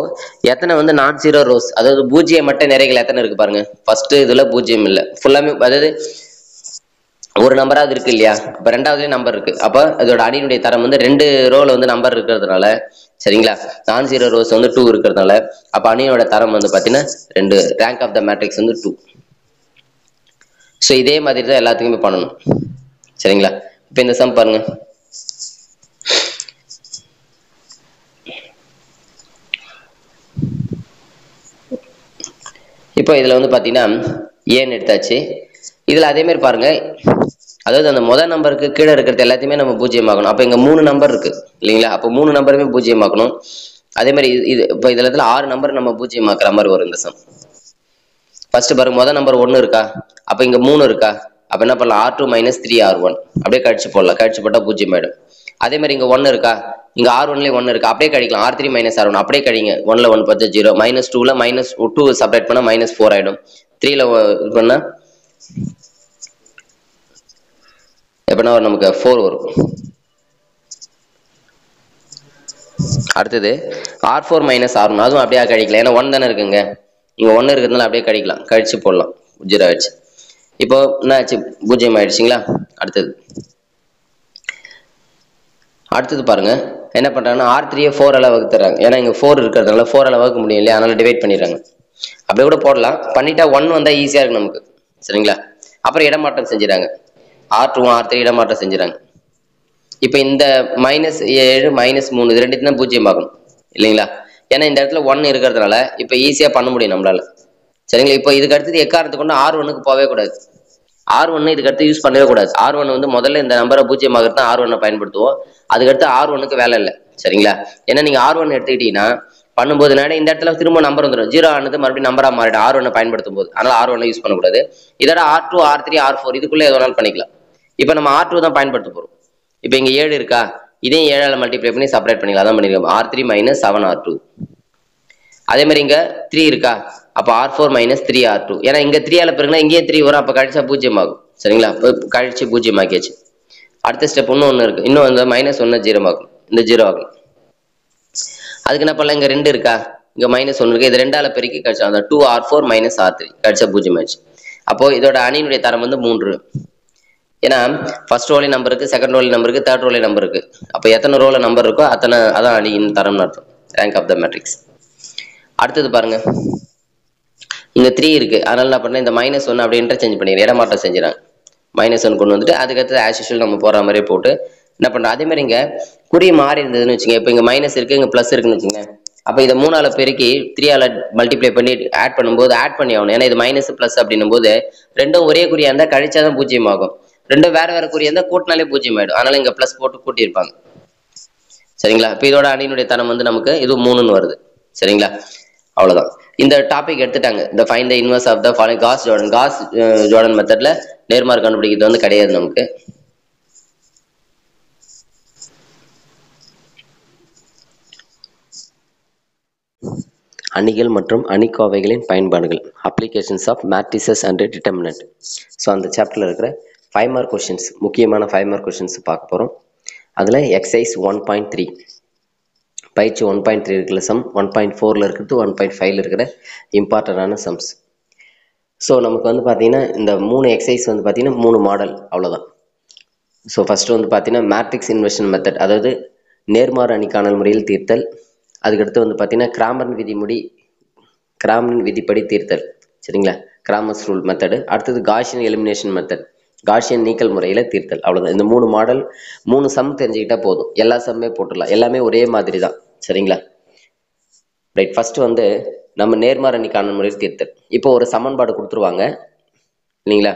எத்தனை வந்து நான் ஜீரோ ரோஸ், அதாவது பூஜ்ஜியம் மட்ட நிறைகள் எத்தனை இருக்கு பாருங்க. ஃபர்ஸ்ட் இதுல பூஜ்ஜியம் இல்லை, ஃபுல்லாமே அதாவது ஒரு நம்பராவது இருக்கு இல்லையா? அப்ப ரெண்டாவதுலேயே நம்பர் இருக்கு. அப்ப அதோட அணியினுடைய தரம் வந்து 2 ரோல வந்து நம்பர் இருக்கிறதுனால, சரிங்களா, நான் ஜீரோ ரோஸ் வந்து 2 இருக்கிறதுனால அப்ப அணியோட தரம் வந்து பாத்தீங்கன்னா 2, ரேங்க் ஆஃப் த மேட்ரிக்ஸ் வந்து 2. ஸோ இதே மாதிரி தான் எல்லாத்துக்குமே பண்ணணும். சரிங்களா? இப்ப இந்த சம் பாருங்க, இப்போ இதுல வந்து பாத்தீங்கன்னா ஏன்னு எடுத்தாச்சு. இதுல அதே மாதிரி பாருங்க, அதாவது அந்த முதல் நம்பருக்கு கீழே இருக்கிறது எல்லாத்தையுமே நம்ம பூஜ்ஜியமாக்கணும். அப்ப இங்க 3 நம்பர் இருக்கு இல்லைங்களா? அப்போ 3 நம்பருமே பூஜ்ஜியமாக்கணும். அதே மாதிரி இது இப்போ இதுல 6 நம்பர் நம்ம பூஜ்ஜியமாக்குற மாதிரி வரும் இந்த சம். ஃபர்ஸ்ட் பாருங்க, முதல் நம்பர் 1 இருக்கா, அப்ப இங்க 3 இருக்கா, அப்ப என்ன பண்ணலாம், R2 -3 R1 அப்படியே கழிச்சு போடலாம். கழிச்சு போட்டா பூஜ்ஜியம் ஆயிடும். அதே மாதிரி இங்க 1 இருக்கா, இங்க R1லயே 1 இருக்கு, அப்படியே கழிக்கலாம். R3 -R1 அப்படியே கழிங்க. 1ல 1 பார்த்தா 0, -2ல -2 செப்பரேட் பண்ணா -4 ஆயிடும். 3ல இது பண்ணா எப்படின்னா நமக்கு 4 வரும். அடுத்தது R4 -R1 அதுவும் அப்படியே கழிக்கலாம். ஏன்னா 1 தானே இருக்குங்க, இங்க 1 இருக்கிறதுனால அப்படியே கழிக்கலாம், கழிச்சு போடலாம், 0 ஆயிடுச்சு. இப்போ என்ன ஆச்சு, பூஜ்ஜியம் ஆயிடுச்சுங்களா? அடுத்தது பாருங்க, என்ன பண்றாங்கன்னா R3 4ஆல வகுத்துறாங்க. ஏன்னா இங்க 4 இருக்கிறதுனால 4ஆல வகுக்க முடியும் இல்லையா? அதனால டிவைட் பண்ணிடுறாங்க. அப்படியே கூட போடலாம், பண்ணிட்டா 1 வந்தா ஈஸியா இருக்கு நமக்கு. சரிங்களா? அப்புறம் இடமாற்றம் செஞ்சுறாங்க, R2 R3 இடமாற்றம் செஞ்சுறாங்க. இப்ப இந்த -7 -3 இது ரெண்டுத்தையும் பூஜ்ஜியம் ஆகணும் இல்லைங்களா? ஏன்னா இந்த இடத்துல 1 இருக்கிறதுனால இப்ப ஈஸியா பண்ண முடியும் நம்மளால. சரிங்களா? இப்போ இதுக்கு அடுத்தது எக்காரணத்துக்கு கொண்டு R1க்கு போகவே கூடாது. R1 இதுக்கு அடுத்து யூஸ் பண்ணவே கூடாது. R1 வந்து முதல்ல இந்த நம்பரை பூஜ்ஜியம் ஆகிறது தான் R1 பயன்படுத்துவோம். அதுக்கடுத்து R1க்கு வேலை இல்லை. சரிங்களா? ஏன்னா நீங்க R1 எடுத்துக்கிட்டீங்கன்னா பண்ணும்போது இந்த இடத்துல திரும்ப நம்பர் வந்துடும், 0 ஆனது மறுபடியும் நம்பரா மாறிடும் R1 பயன்படுத்தும் போது. அதனால R1 யூஸ் பண்ணக்கூடாது. இதோட R2 R3 R4 இதுக்குள்ள எது வேணாலும் பண்ணிக்கலாம். இப்ப நம்ம R2 தான் பயன்படுத்த போறோம். இப்ப இங்க 7 இருக்கா, இதையும் 7ஆல மல்டிப்ளை பண்ணி செப்பரேட் பண்ணிக்கலாம். அதான் பண்ணிருக்கோம், R3 -7 R2. அதே மாதிரி இங்க 3 இருக்கா, அப்போ R4 மைனஸ் 3R2. ஏன்னா இங்கே 3ஆல் பெருக்குனா இங்கேயே 3 வரும், அப்போ கழிச்சா 0 ஆகும். சரிங்களா? இப்போ கழிச்சு 0 ஆக்கியாச்சு. அடுத்த ஸ்டெப் ஒன்று இருக்குது, இன்னும் அந்த -1 0 ஆகும், இந்த 0 ஆகும். அதுக்கு என்ன பண்ணலாம், இங்கே 2 இருக்கா, இங்கே -1 இருக்கு, இது 2ஆல் பெருக்கி கழிச்சா அந்த 2R4 மைனஸ் R3 கழிச்சா 0 ஆயிடுச்சு. அப்போது இதோட அணியினுடைய தரம் வந்து 3. ஏன்னா ஃபர்ஸ்ட் ரோலே நம்பர் இருக்குது, செகண்ட் ரோலே நம்பர் இருக்குது, தேர்ட் ரோலே நம்பர் இருக்குது. அப்போ எத்தனை ரோல நம்பர் இருக்கோ அத்தனை அதான் அணியின் தரம்னு அர்த்தம், ரேங்க் ஆஃப் த மேட்ரிக்ஸ். அடுத்தது பாருங்க, இங்க 3 இருக்கு, அதனால என்ன பண்ண இந்த -1 அப்படியே இன்டர்சேஞ்ச் பண்ணிடுறேன், இடமாற்றம் செஞ்சுறாங்க. -1 கொண்டு வந்துட்டு அதுக்கடுத்து ஆஸ் யூஷுவல் நம்ம போற மாதிரி போட்டு என்ன பண்றோம், அதே மாதிரி இங்க குறி மாறி இருந்ததுன்னு வச்சுங்க. இப்போ இங்க மைனஸ் இருக்கு, இங்க பிளஸ் இருக்குன்னு வச்சுங்க. அப்போ இதை 3ஆல பெருக்கி 3ஆல மல்டிப்ளை பண்ணி ஆட் பண்ணும்போது ஆட் பண்ணி ஆகணும். ஏன்னா இது மைனஸ் பிளஸ் அப்படின்னும் போது ரெண்டும் ஒரே குறியா இருந்தா கழிச்சாதான் 0 ஆகும், ரெண்டும் வேற வேற குறியா இருந்தா கூட்டினாலே 0 ஆயிடும். அதனால இங்க பிளஸ் போட்டு கூட்டியிருப்பாங்க. சரிங்களா? இப்போ இதோட அணியினுடைய தரம் வந்து நமக்கு இது 3ன்னு வருது. சரிங்களா? அவ்வளவுதான். இந்த டாபிக் எடுத்துட்டாங்க, இந்த find the inverse of the following Gauss Jordan மெத்தட்ல நேர்மாறு கண்டுபிடிக்கிறது வந்து கிடையாது நமக்கு. அணிகள் மற்றும் அணிக்கோவைகளின் பயன்பாடுகள், applications of matrices and determinant. So அந்த சாப்டர்ல இருக்கிற 5 மார்க் கொஸ்டின்ஸ், முக்கியமான 5 மார்க் கொஸ்டின்ஸ் பார்க்க போறோம். அதுல எக்ஸசைஸ் 1.3 பயிற்சி 1.3 இருக்கிற சம், 1.4ல இருக்கிறது, 1.5ல இருக்கிற இம்பார்ட்டண்டான சம்ஸ். ஸோ நமக்கு வந்து பார்த்தீங்கன்னா இந்த 3 எக்ஸசைஸ் வந்து பார்த்தீங்கன்னா 3 மாடல், அவ்வளோதான். ஸோ ஃபர்ஸ்ட் வந்து பார்த்தீங்கன்னா மேட்ரிக்ஸ் இன்வர்ஷன் மெத்தட், அதாவது நேர்மாறு அணிக்காணல் முறையில் தீர்த்தல். அதுக்கடுத்து வந்து பார்த்தீங்கன்னா கிராமரின் விதிப்படி தீர்த்தல். சரிங்களா? Cramer's rule method. அடுத்தது காஷியன் எலிமினேஷன் மெத்தட், காஷியன் நீக்கல் முறையில் தீர்த்தல். அவ்வளோதான். இந்த 3 மாடல், 3 சம் தெரிஞ்சுக்கிட்டா போதும், எல்லா சம்மே போட்டுடலாம், எல்லாமே ஒரே மாதிரி தான். சரிங்களா? ரைட். ஃபர்ஸ்ட் வந்து நம்ம நேர்மாறு அணிக்காணல் முறையில் தீர்த்தல். இப்போ ஒரு சமன்பாடு கொடுத்துருவாங்க இல்லைங்களா,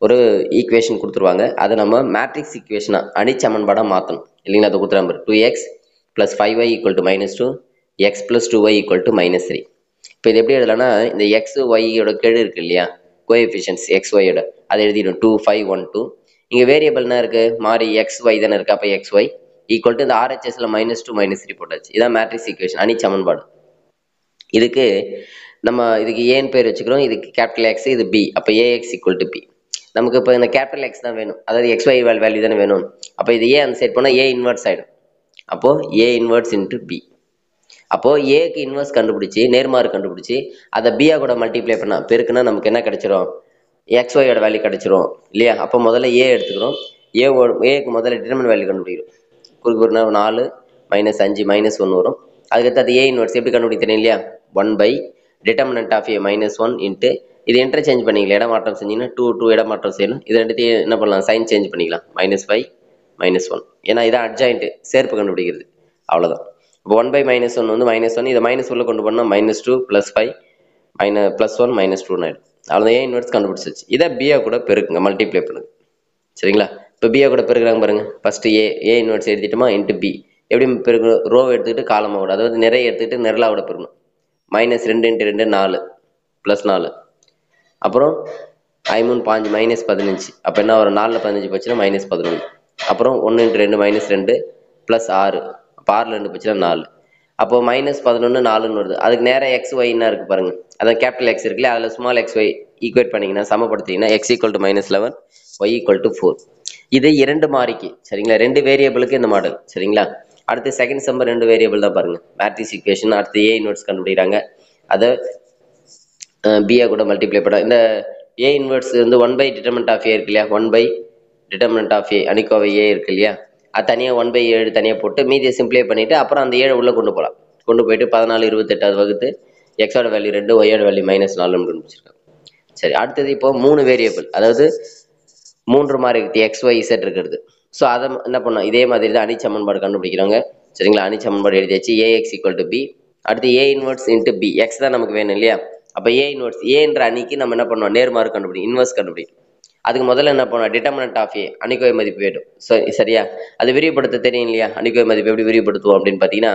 ஒரு ஈக்குவேஷன் கொடுத்துருவாங்க, அதை நம்ம மேட்ரிக்ஸ் ஈக்குவேஷனா அணி சமன்பாடாக மாற்றணும் இல்லைங்களா? அதை கொடுத்துறாங்க 2x + 5y = -2, x + 2y = -3. இப்போ இது எப்படி எழுதலாம்னா, இந்த x y-யோட கெழு இருக்கு இல்லையா, கோஎஃபிஷியன்ட்ஸ் x y-யோட, அதை எழுதிடும் 2 5 1 2. இங்கே வேரியபிள் என்ன இருக்கு, மாறி x y தானே இருக்கு. அப்போ x y = இந்த RHSல -2 -3 போட்டாச்சு. இதான் மேட்ரிக்ஸ் ஈக்குவேஷன், அணி சமன்பாடு. இதுக்கு நம்ம இதுக்கு ஏன்னு பேர் வச்சுக்கிறோம், இதுக்கு கேபிட்டல் எக்ஸ், இது பி. அப்போ AX = B. நமக்கு இப்போ இந்த கேபிட்டல் எக்ஸ் தான் வேணும், அதாவது XY வேல்யூ தானே வேணும். அப்போ இது ஏ அந்த சைட் போனால் A இன்வெர்ஸ் ஆகிடும். அப்போ A இன்வெர்ஸ் × B. அப்போ ஏக்கு இன்வெர்ஸ் கண்டுபிடிச்சி நேர்மாறு கண்டுபிடிச்சி அதை பியா கூட மல்டிப்ளை பண்ணா பெருக்குன்னா நமக்கு என்ன கிடைச்சிரும், XYயோட வேல்யூ கிடைச்சிரும் இல்லையா? அப்போ முதல்ல ஏ எடுத்துக்கிறோம், ஏக்கு முதல்ல டிட்டர்மினன்ட் வேல்யூ கண்டுபிடிக்கிறோம். குறுக்கு 4 -5 -1 வரும். அதுக்கடுத்து அது ஏ இன்வெர்ஸ் எப்படி கண்டுபிடிக்கிறேன் இல்லையா, 1/((| A -1 * இது இன்டர்சேஞ்ச் பண்ணிக்கலாம், இடமாற்றம் செஞ்சீங்கன்னா 2 இடமாற்றம் செய்யணும். இது ரெண்டுத்தையும் என்ன பண்ணலாம், சைன் சேஞ்ச் பண்ணிக்கலாம், -5 -1. ஏன்னா இதான் அட்ஜாயிண்ட், சேர்ப்பு கண்டுபிடிக்கிறது, அவ்வளோதான். இப்போ 1/(-1) வந்து -1, இதை மைனஸ் உள்ள கொண்டு போனால் -2 + 5 +1 -2 ஆகிடும். அவ்வளோ ஏ இன்வெர்ஸ் கண்டுபிடிச்சிச்சு. இதை பியா கூட பெருக்குங்க, மல்டிப்ளை பண்ணுங்க. சரிங்களா? இப்போ பியா கூட பெருக்குறாங்க பாருங்க. ஃபர்ஸ்ட் ஏ இன்வெர்ஸ் எழுதிட்டோமா, × B. எப்படி பெருக்கணும், ரோ எடுத்துக்கிட்டு காலமாவோட, அதாவது நிறைய எடுத்துக்கிட்டு நிரலாவோட பெருக்கணும். -2 × 2 4 +4, அப்புறம் 5 3 5 -15. அப்போ என்ன வரும், 4ல் 15 போச்சுன்னா -11. அப்புறம் 1 × 2 -2 +6. அப்போ 6ல் 2 போச்சுன்னா 4. அப்போ -11 4ன்னு வருது. அதுக்கு நேராக எக்ஸ் ஒய் என்ன இருக்குது பாருங்க, அதான் கேபிட்டல் எக்ஸ் இருக்குல்ல, அதில் ஸ்மால் xy ஈக்குவேட் பண்ணிங்கன்னா சமப்படுத்திங்கன்னா x = -11 y = 4. இது 2 மாறிக்கு. சரிங்களா? 2 வேரியபிளுக்கு இந்த மாடல். சரிங்களா? அடுத்து செகண்ட் சம் 2 வேரியபிள் தான் பாருங்க, மேட்ரிக்ஸ் ஈக்குவேஷன். அடுத்து ஏ இன்வெர்ஸ் கண்டுபிடிக்கிறாங்க, அதை பியா கூட மல்டிப்ளை பண்ண. இந்த ஏ இன்வெர்ஸ் வந்து 1/((| A இருக்கு இல்லையா, 1/((| A அணிக்கோவை ஏ இருக்கு இல்லையா, அது தனியாக 1/7 தனியாக போட்டு மீதியை சிம்பிளை பண்ணிட்டு அப்புறம் அந்த 7 உள்ள கொண்டு போகலாம். கொண்டு போயிட்டு 14 28 வகுத்து எக்ஸோட வேல்யூ 2, ஒய்யோட வேல்யூ -4 கண்டுபிடிச்சிருக்காங்க. சரி, அடுத்தது இப்போ 3 வேரியபிள், அதாவது 3 மாறி இருக்குது, x y z இருக்கிறது. ஸோ அதை என்ன பண்ணோம், இதே மாதிரி தான் அணி சமன்பாடு கண்டுபிடிக்கிறாங்க. சரிங்களா? அணி சமன்பாடு எழுதியாச்சு, AX = B. அடுத்து A இன்வெர்ஸ் × B, எக்ஸ் தான் நமக்கு வேணும் இல்லையா. அப்போ ஏ இன்வெர்ஸ், ஏன்ற அணிக்கு நம்ம என்ன பண்ணோம், நேர்மாறு கண்டுபிடி, இன்வெர்ஸ் கண்டுபிடிக்கும். அதுக்கு முதல்ல என்ன பண்ணோம், டிட்டர்மினன்ட் ஆஃப் A அணிக்கோவை மதிப்பு வேணும். சரியா? அது விரிவுபடுத்த தெரியும் இல்லையா, அணிக்கோவை மதிப்பு எப்படி விரிவுபடுத்துவோம் அப்படின்னு பார்த்தீங்கன்னா,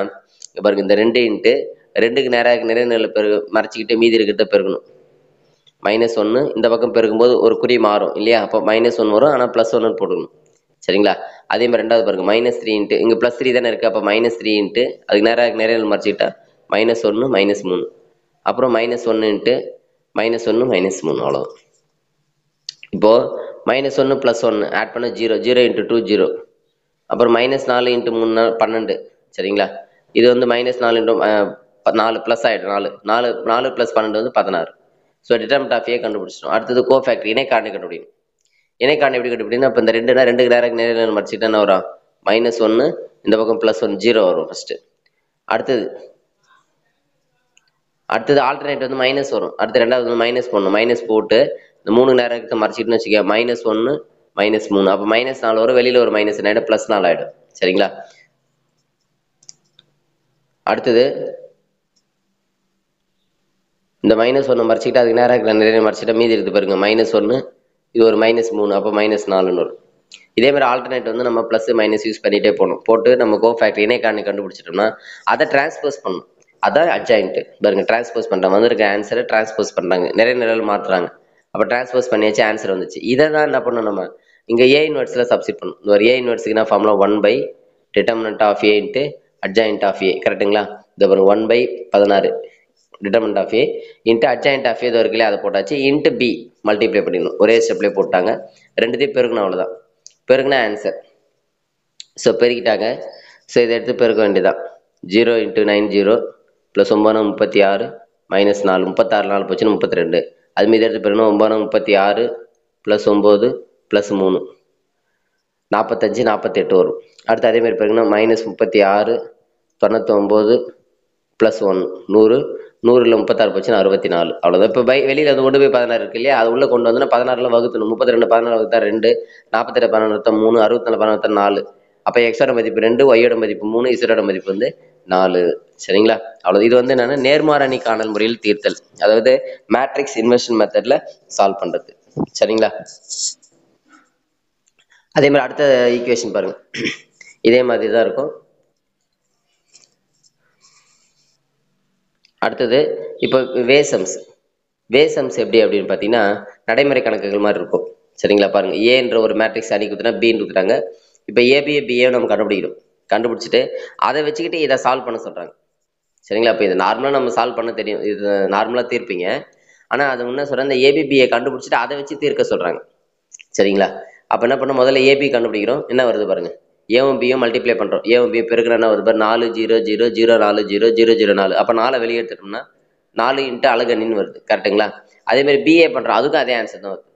பாருங்க, இந்த 2 × 2க்கு நேராக நிறைய மறைச்சிக்கிட்டு மீதி இருக்கிறத பெருக்கணும். -1 இந்த பக்கம் பெருக்கும்போது ஒரு குறி மாறும் இல்லையா, அப்போ -1 வரும், ஆனால் +1 போடணும். சரிங்களா? அதே மாதிரி ரெண்டாவது பாருங்க, -3 இங்கே +3 தானே இருக்குது, அப்போ -3 அதுக்கு நேராக நிறைய மறைச்சிக்கிட்டா -1 -3. அப்புறம் -1 இன்ட்டு -1 -3 அவ்வளோ. இப்போது -1 + 1 ஆட் பண்ண 0 0 × 2 0. அப்புறம் -4 × 3 12. சரிங்களா? இது வந்து -4 × 4 ப்ளஸ் ஆகிடும். 4 4 + 12 வந்து 16. ஸோ டிட்டர்மினன்ட் ஆஃப் ஏ கண்டுபிடிச்சிட்டோம். அடுத்தது கோஃபேக்டர் இணைக்காரணி கண்டுபிடிக்கணும். இணைக்காரணி எப்படி கண்டுபிடிக்கணும்? இப்போ இந்த 2 நேரம் நேரம் மறைச்சிட்டு என்ன வரும்? -1 இந்த பக்கம் +1 0 வரும் ஃபஸ்ட்டு. அடுத்தது ஆல்டர்னேட் வந்து மைனஸ் வரும். அடுத்து ரெண்டாவது வந்து மைனஸ் போடணும். மைனஸ் போட்டு இந்த 3 நேரத்தை மறைச்சிட்டுன்னு வச்சுக்க, -1 -3. அப்போ -4 வரும், வெளியில் ஒரு -9 ஆகிடும், +4 ஆகிடும். சரிங்களா? அடுத்தது இந்த -1 மறைச்சிக்கிட்டு அதுக்கு நேரம் நிறைய மறைச்சிட்டா மீதி எடுத்து பாருங்க. -1 இது ஒரு -3, அப்போ -4ன்னு வரும். இதே மாதிரி ஆல்டர்னேட் வந்து நம்ம ப்ளஸ் மைனஸ் யூஸ் பண்ணிகிட்டே போகணும். போட்டு நம்ம கோஃபேக்டர் இணைக்காரணி கண்டுபிடிச்சிட்டோம்னா அதை டிரான்ஸ்போஸ் பண்ணணும். அதான் அட்ஜாயிண்ட். பாருங்க, டிரான்ஸ்போஸ் பண்ணுறாங்க, வந்திருக்க ஆன்சரை டிரான்ஸ்போஸ் பண்ணுறாங்க, நிறைய நிரல் மாற்றுறாங்க. அப்போ டிரான்ஸ்போஸ் பண்ணியாச்சு, ஆன்சர் வந்துச்சு. இதை தான் என்ன பண்ணணும், நம்ம இங்கே ஏ இன்வெர்ஸில் சப்ஸ்டிட் பண்ணணும். இந்த ஒரு ஏ இன்வெர்ஸுக்கு என்ன formula? 1/determinant of A × adjoint of A. கரெக்டுங்களா? இந்த ஒரு 1/16 determinant of A × adjoint of A இது இருக்குல்லையே, அதை போட்டாச்சு. × B மல்டிப்ளை பண்ணிடணும். ஒரே ஸ்டெப்லேயே போட்டாங்க. ரெண்டுத்தையும் பெருக்கணும், அவ்வளோதான். பெருக்குனா ஆன்சர். ஸோ பெருக்கிட்டாங்க. ஸோ இதை எடுத்து பெருக்க வேண்டியதான். 0 × 9 0 +9 36 -4 36 4 போச்சுன்னா 32. அது மீது எடுத்து பெருக்கணும். 9 36 +9 +3 45 48 வரும். அடுத்து அதே மாதிரி பெருக்கணும். -36 99 +1 100 100ல் 36 போச்சுன்னா 64. அவ்வளோதான். இப்போ வெளியில் அது 1/16 இருக்கு இல்லையா, அது உள்ளே கொண்டு வந்து 16ல் வகுத்தணும். 32 16 வகுத்தா 2, 48 16 3, 64 16 4. அப்போ எக்ஸோட மதிப்பு 2, ஒய்யோட மதிப்பு 3, இசரோட மதிப்பு வந்து 4. சரிங்களா? அவ்வளோ. இது வந்து என்னென்னா நேர்மாறணி காணல் முறையில் தீர்த்தல், அதாவது மேட்ரிக்ஸ் இன்வெர்ஷன் மெத்தடில் சால்வ் பண்ணுறது. சரிங்களா? அதே மாதிரி அடுத்த ஈக்குவேஷன் பாருங்கள், இதே மாதிரி தான் இருக்கும். அடுத்தது இப்போ வேசம்ஸ் எப்படி அப்படின்னு பார்த்தீங்கன்னா நடைமுறை கணக்குகள் மாதிரி இருக்கும். சரிங்களா? பாருங்கள், ஏன்ற ஒரு மேட்ரிக்ஸ் அணி கொடுத்துனா பின்னு கொடுத்துட்டாங்க. இப்போ பிஏ நம்ம கண்டுபிடிச்சிட்டு அதை வச்சுக்கிட்டு இதை சால்வ் பண்ண சொல்கிறாங்க. சரிங்களா? இப்போ இது நார்மலாக நம்ம சால்வ் பண்ண தெரியும், இது நார்மலாக தீர்ப்பீங்க. ஆனால் அது முன்னே சொல்கிறேன், இந்த ஏபிபிஏ கண்டுபிடிச்சிட்டு அதை வச்சு தீர்க்க சொல்கிறாங்க. சரிங்களா? அப்போ என்ன பண்ணோம், முதல்ல ஏபி கண்டுபிடிக்கிறோம். என்ன வருது பாருங்கள், ஏவும் பியும் மல்டிப்ளை பண்ணுறோம். ஏவும் பியும் பெருக்கிற என்ன வருது பாரு, 4 0 0 0 4 0 0 0 4. அப்போ 4 வெளியே எடுத்துட்டோம்னா 4 × அலகணின்னு வருது. கரெக்டுங்களா? அதேமாதிரி பிஏ பண்ணுறோம், அதுக்கும் அதே ஆன்சர் தான் வருது.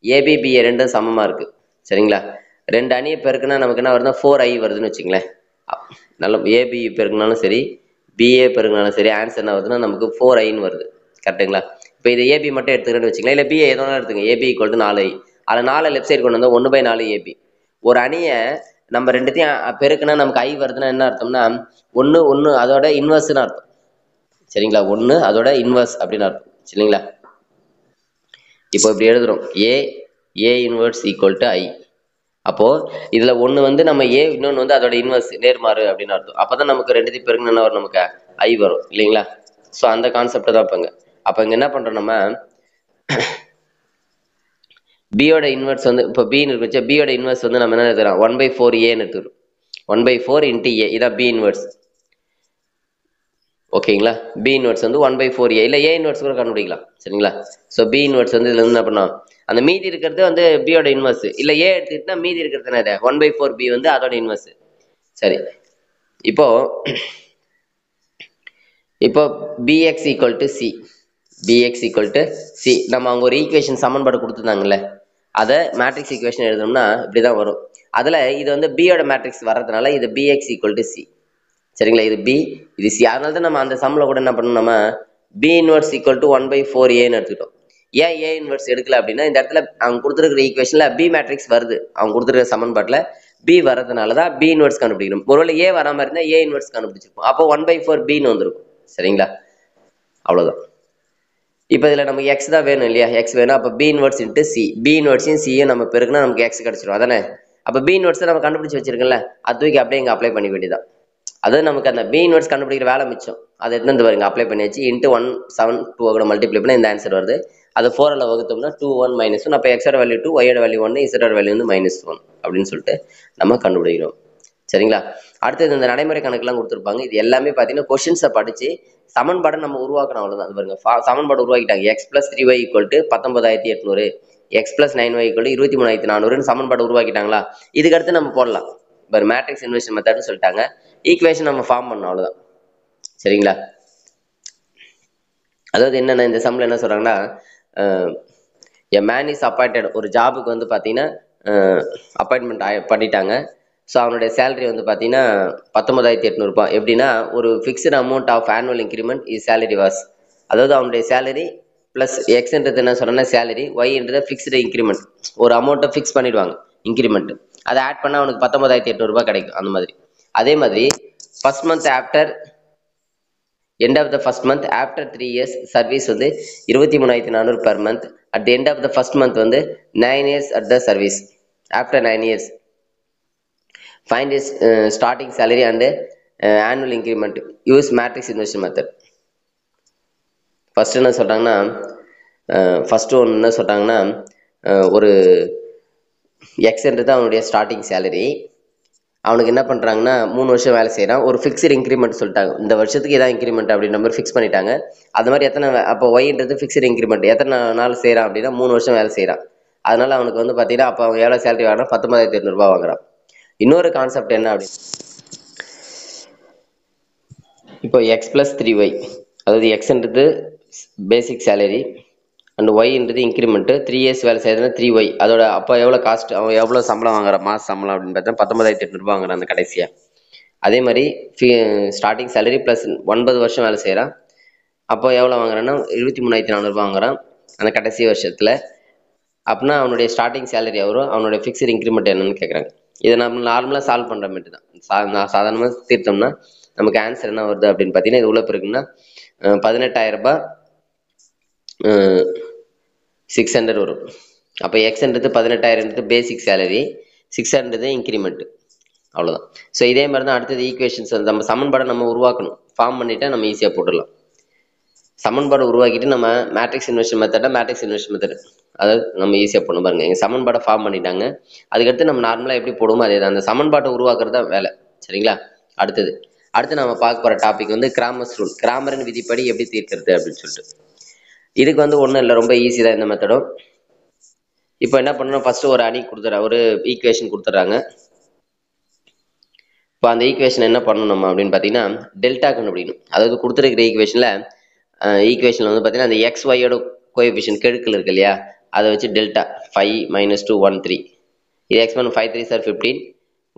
ஏபி பிஏ ரெண்டும் சமமாக இருக்குது. சரிங்களா? 2 அணியை பெருக்குனா நமக்கு என்ன வருதுன்னா 4i வருதுன்னு வச்சுங்களேன். நல்ல ஏபி பெருக்குனாலும் சரி, பிஏ பெருக்குனாலும் சரி, ஆன்சர் என்ன வருதுன்னா நமக்கு 4iன்னு வருது. கரெக்டுங்களா? இப்போ இதை ஏபி மட்டும் எடுத்துக்கிறேன்னு வச்சுக்கலாம், இல்லை பிஏ எதனாலும் எடுத்துங்க. AB = 4i. அதில் 4 லெஃப்ட் சைடு கொண்டு வந்தால் 1/4 ஏபி. ஒரு அணியை நம்ம ரெண்டுத்தையும் பெருக்குனா நமக்கு ஐ வருதுன்னா என்ன அர்த்தம்னா 1 அதோட இன்வெர்ஸ்னு அர்த்தம். சரிங்களா? 1 அதோட இன்வெர்ஸ் அப்படின்னு அர்த்தம். சரிங்களா? இப்போ இப்படி எழுதுறோம், ஏ இன்வெர்ஸ் = I. அப்போது இதில் ஒன்று வந்து நம்ம ஏ, இன்னொன்று வந்து அதோட இன்வெர்ஸ் நேர்மாறு அப்படின்னு அர்த்தம். அப்போ தான் நமக்கு ரெண்டுத்தையும் பெருக்குன்னு என்ன வரும், நமக்கு ஐ வரும் இல்லைங்களா? ஸோ அந்த கான்செப்டை தான் இப்போங்க. அப்போ இங்கே என்ன பண்ணுறோம், நம்ம பியோட இன்வெர்ஸ் வந்து இப்போ பின்னு இருக்கு, பியோட இன்வெர்ஸ் வந்து நம்ம என்ன எடுத்துக்கிறோம், 1/4ஏன்னு எடுத்துக்கிறோம். 1/4 × ஏ, இதான் பி இன்வெர்ஸ். ஓகேங்களா? பி இன்வெர்ஸ் வந்து 1/4ஏ, இல்லை ஏ இன்வெர்ஸ் கூட கண்டுபிடிக்கலாம். சரிங்களா? ஸோ பி இன்வெர்ஸ் வந்து இதில் வந்து என்ன பண்ணோம், அந்த மீதி இருக்கிறது வந்து பியோட இன்வெர்ஸ். இல்லை ஏ எடுத்துக்கிட்டா மீதி இருக்கிறது என்ன, 1/4 பி வந்து அதோட இன்வெர்ஸ். சரி, இப்போ bx = c, bx = c. நம்ம அவங்க ஒரு ஈக்குவேஷன் சமன்பாடு கொடுத்துருந்தாங்கல்ல, அதை மேட்ரிக்ஸ் ஈக்குவேஷன் எழுதணும்னா இப்படி தான் வரும். அதில் இது வந்து பியோட மேட்ரிக்ஸ் வர்றதுனால இது bx = c. சரிங்களா? இது பி, இது சி. அதனால தான் நம்ம அந்த சம்மில் கூட என்ன பண்ணணும், நம்ம பி இன்வெர்ஸ் = 1/4ஏன்னு எடுத்துக்கிட்டோம். ஏன் ஏ இன்வெர்ஸ் எடுக்கல அப்படின்னா, இந்த இடத்துல அவங்க கொடுத்துருக்கிற ஈக்குவேஷனில் பி மேட்ரிக்ஸ் வருது, அவங்க கொடுத்துருக்கிற சமன்பாட்டில் பி வரதுனால தான் பி இன்வெர்ஸ் கண்டுபிடிக்கணும். ஒருவேளை ஏ வராமல் இருந்தால் ஏ இன்வெர்ஸ் கண்டுபிடிச்சிருப்போம். அப்போ 1/4 பின்னு வந்துருக்கும். சரிங்களா? அவ்வளோதான். இப்போ இதில் நமக்கு எக்ஸ் தான் வேணும் இல்லையா, எக்ஸ் வேணும். அப்போ பி இன்வெர்ஸ் × சி, பி இன்வெர்ஸையும் சியும் நம்ம பெருக்குனா நமக்கு எக்ஸ் கிடச்சிடும். அதானே? அப்போ பி இன்வெர்ஸை நம்ம கண்டுபிடிச்சி வச்சிருக்கோம்ல, அது தூக்கி அப்படியே இங்கே அப்ளை பண்ணி வேண்டியதான். அதாவது நமக்கு அந்த பி இன்வெர்ஸ் கண்டுபிடிக்கிற வேலை மிச்சம். அதை எடுத்து வந்து பாருங்க, அப்ளை பண்ணியாச்சு. × 172 மல்டிப்ளை பண்ணால் இந்த ஆன்சர் வருது. அது 4ல் வகுத்தோம்னா 2 1 -1. அப்போ எக்ஸோட வேல்யூ 2, ஒய்யோட வேல்யூ 1, இசரோட வேல்யூ வந்து -1 அப்படின்னு சொல்லிட்டு நம்ம கண்டுபிடிக்கிறோம். சரிங்களா? அடுத்தது இந்த நடைமுறை கணக்கெல்லாம் கொடுத்துருப்பாங்க. இது எல்லாமே பார்த்தீங்கன்னா கொஷின்ஸை படித்து சமன்பாடை நம்ம உருவாக்கணும், அவ்வளவுதான். அது பாருங்க, சமன்பாடு உருவாக்கிட்டாங்க. X plus 3y equal to 19,800, x plus 9y equal to 23,400 சமன்பாடு உருவாக்கிட்டாங்களா? இதுக்கு அடுத்து நம்ம போடலாம். பாரு, மேட்ரிக்ஸ் இன்வெர்ஷன் மெத்தட்னு சொல்லிட்டாங்க. ஈக்குவேஷன் நம்ம ஃபார்ம் பண்ணணும், அவ்வளவுதான். சரிங்களா? அதாவது என்னன்னா, இந்த சம்ல என்ன சொல்றாங்கன்னா, எ மேன் இஸ் அப்பாயிண்டட், ஒரு ஜாபுக்கு வந்து பார்த்தீங்கன்னா அப்பாயின்மெண்ட் பண்ணிட்டாங்க. ஸோ அவனுடைய சேலரி வந்து பார்த்தீங்கன்னா 19,800 ரூபாய். எப்படின்னா, ஒரு fixed amount of annual increment is salary was, அதாவது அவனுடைய சேலரி ப்ளஸ் எக்ஸ்ன்றது என்ன சொல்றேன்னா சேலரி, ஒய்ன்றது ஃபிக்ஸ்டு இன்க்ரிமெண்ட், ஒரு அமௌண்ட்டை ஃபிக்ஸ் பண்ணிடுவாங்க இன்க்ரிமெண்ட், அதை ஆட் பண்ணால் அவனுக்கு 19,800 ரூபாய் கிடைக்கும். அந்த மாதிரி. அதே மாதிரி first month after end of the first month after 3 years service வந்து 23,400 per month. At the end of the first month வந்து 9 years at the service. After 9 years find his starting salary and annual increment. Use matrix inversion method. First என்ன சொல்றாங்கன்னா, first ஒன்று என்ன சொல்றாங்கன்னா, ஒரு எக்ஸ்ன்றது அவனுடைய starting salary. அவனுக்கு என்ன பண்ணுறாங்கன்னா, 3 வருஷம் வேலை செய்கிறான். ஒரு ஃபிக்ஸ்டு இன்க்ரிமெண்ட் சொல்லிட்டாங்க, இந்த வருஷத்துக்கு இதான் இன்க்ரிமெண்ட் அப்படின்ற மாதிரி ஃபிக்ஸ் பண்ணிட்டாங்க. அது மாதிரி எத்தனை, அப்போ ஒய்ன்றது ஃபிக்ஸ்டு இன்க்ரிமெண்ட், எத்தனை நாள் செய்கிறான் அப்படின்னா 3 வருஷம் வேலை செய்கிறான். அதனால அவனுக்கு வந்து பார்த்தீங்கன்னா, அப்போ அவன் எவ்வளோ சேலரி வாங்கினா 19,800 ரூபாய் வாங்குறான். இன்னொரு கான்செப்ட் என்ன அப்படின்னு, இப்போ எக்ஸ் பிளஸ் 3y, அதாவது எக்ஸ்ன்றது பேசிக் சேலரி அண்ட் ஒய்ன்றது இன்க்ரிமெண்ட்டு. 3 இயர்ஸ் வேலை செய்யறதுனா 3y, அதோட அப்போ எவ்வளோ காஸ்ட், அவன் எவ்வளோ சம்பளம் வாங்குறான், மாத சம்பளம் அப்படின்னு பார்த்தா 19,800 ரூபாய் வாங்குறான் அந்த கடைசியாக. அதே மாதிரி ஸ்டார்டிங் சேலரி ப்ளஸ் 9 வருஷம் வேலை செய்கிறான். அப்போ எவ்வளோ வாங்குறான்னா 23,400 ரூபாய் வாங்குறான் அந்த கடைசி வருஷத்தில். அப்படின்னா அவனுடைய ஸ்டார்டிங் சேலரி எவ்வளோ, அவனுடைய ஃபிக்ஸ்டு இன்க்ரிமெண்ட் என்னன்னு கேட்குறாங்க. இதை நம்ம நார்மலாக சால்வ் பண்ணுற மாதிரி தான். சாதாரணமாக தீர்த்தோம்னா நமக்கு ஆன்சர் என்ன வருது அப்படின்னு பார்த்தீங்கன்னா, இது உள்ள இருக்குன்னா 18,000 ரூபாய் 600 வரும். அப்போ எக்ஸ்ன்றது 18,000 பேசிக் சேலரி, 600 இன்க்ரிமெண்ட், அவ்வளோதான். ஸோ இதே மாதிரி தான் அடுத்தது ஈக்குவேஷன்ஸ் நம்ம சமன்பாடை நம்ம உருவாக்கணும். ஃபார்ம் பண்ணிட்டா நம்ம ஈஸியாக போட்டுடலாம். சமன்பாடை உருவாக்கிட்டு நம்ம மேட்ரிக்ஸ் இன்வெர்ஷன் மெத்தட் அதாவது நம்ம ஈஸியாக பண்ண பாருங்க. எங்கள் சமன்பாடை ஃபார்ம் பண்ணிட்டாங்க. அதுக்கடுத்து நம்ம நார்மலாக எப்படி போடுவோமோ அதே தான். அந்த சமன்பாட்டை உருவாக்குறது தான் வேலை. சரிங்களா? அடுத்து நம்ம பார்க்க போகிற டாபிக் வந்து கிராமர்ஸ் ரூல், கிராமரின் விதிப்படி எப்படி தீர்க்கிறது அப்படின்னு சொல்லிட்டு. இதுக்கு வந்து ஒன்றும் இல்லை, ரொம்ப ஈஸி தான் இந்த மெத்தடும். இப்போ என்ன பண்ணணும், ஃபர்ஸ்ட் ஒரு அணி கொடுத்துட்றாங்க, ஒரு ஈக்குவேஷன் கொடுத்துட்றாங்க. இப்போ அந்த ஈக்குவேஷன் என்ன பண்ணணும் அப்படின்னு பார்த்தீங்கன்னா, டெல்டா கண்டுபிடிக்கணும். அதாவது கொடுத்துருக்கிற ஈக்குவேஷனில் வந்து பார்த்தீங்கன்னா, அந்த எக்ஸ் ஒய்யோட கோஎஃபிஷியன்ட் கெழுக்கள் இருக்கு இல்லையா, அதை வச்சு டெல்டா 5 - 2 1 3, இது எக்ஸ் பண்ண 5 3 சார் 15,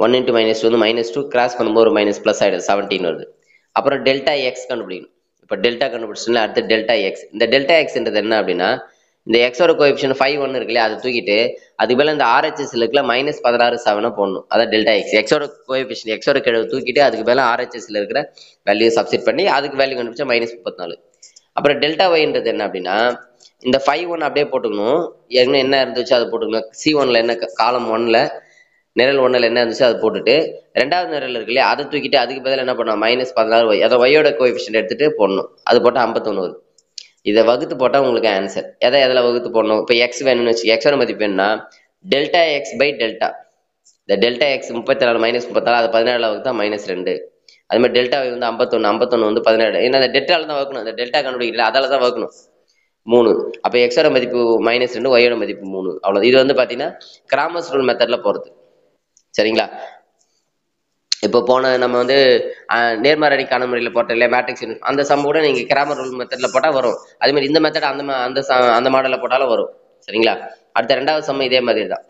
1 × -2 வந்து -2, கிராஸ் பண்ணும்போது ஒரு மைனஸ் ப்ளஸ் ஆகிடுது 17 வருது. அப்புறம் டெல்டா எக்ஸ் கண்டுபிடிக்கணும். இப்போ டெல்டா கண்டுபிடிச்சோம்னா அடுத்து டெல்டா எக்ஸ். இந்த டெல்டா எக்ஸ்ன்றது என்ன அப்படின்னா, இந்த எக்ஸோட கோஎஃபிஷியன்ட் 5 1 இருக்கு இல்லையா, அதை தூக்கிட்டு அதுக்கு மேலே இந்த RHS இருக்குல்ல -16 7 போடணும். அதான் டெல்டா எக்ஸ். எக்ஸோட கோஎஃபிஷியன்ட் எக்ஸோட கெழுவை தூக்கிட்டு அதுக்கு மேலே RHSல இருக்கிற வேல்யூ சப்ஸ்டிட் பண்ணி அதுக்கு வேல்யூ கண்டுபிடிச்சா -34. அப்புறம் டெல்டா ஒய்ன்றது என்ன அப்படின்னா, இந்த 5 1 அப்படியே போட்டுக்கணும். என்ன இருந்துச்சு அதை போட்டுக்கணும். C1ல என்ன, காலம் 1ல நிரல் 1ல் என்ன இருந்துச்சு அதை போட்டுட்டு, ரெண்டாவது நிரல் இருக்கு இல்லையா, அதை தூக்கிட்டு அதுக்கு பதில் என்ன பண்ணணும் -16 y, அதை ஒய்யோட கோஎஃபிஷியன்ட் எடுத்துட்டு போடணும். அது போட்டால் 51 வருது. இதை வகுத்து போட்டால் உங்களுக்கு ஆன்சர். எதில் வகுத்து போடணும், இப்போ எக்ஸ் வேணும்னு வச்சு, எக்ஸோட மதிப்பு வேணும்னா டெல்டா எக்ஸ் பை டெல்டா. இந்த டெல்டா எக்ஸ் 34 -34, அது 17 வகுத்தா -2. அது மாதிரி டெல்டா வந்து 51 வந்து 17. ஏன்னா அந்த டெல்டால தான் வகுக்கணும், அந்த டெல்டா கண்டுபிடிக்கல அதால தான் வகுக்கணும் 3. அப்போ எக்ஸோட மதிப்பு -2, ஒய்யோட மதிப்பு 3, அவ்வளோ. இது வந்து பார்த்தீங்கன்னா கிராமர்ஸ் ரூல் மெத்தட்ல போகிறது. சரிங்களா? இப்போ நம்ம வந்து நேர்மாறு அணிக்கான முறையில் போட்டோம் இல்லையா மேட்ரிக்ஸ், அந்த சம் கூட நீங்கள் கிராமர் ரூல் மெத்தடில் போட்டால் வரும். அதே மாதிரி இந்த மெத்தட் அந்த மாடலில் போட்டாலும் வரும். சரிங்களா? அடுத்த ரெண்டாவது சம் இதே மாதிரி தான்.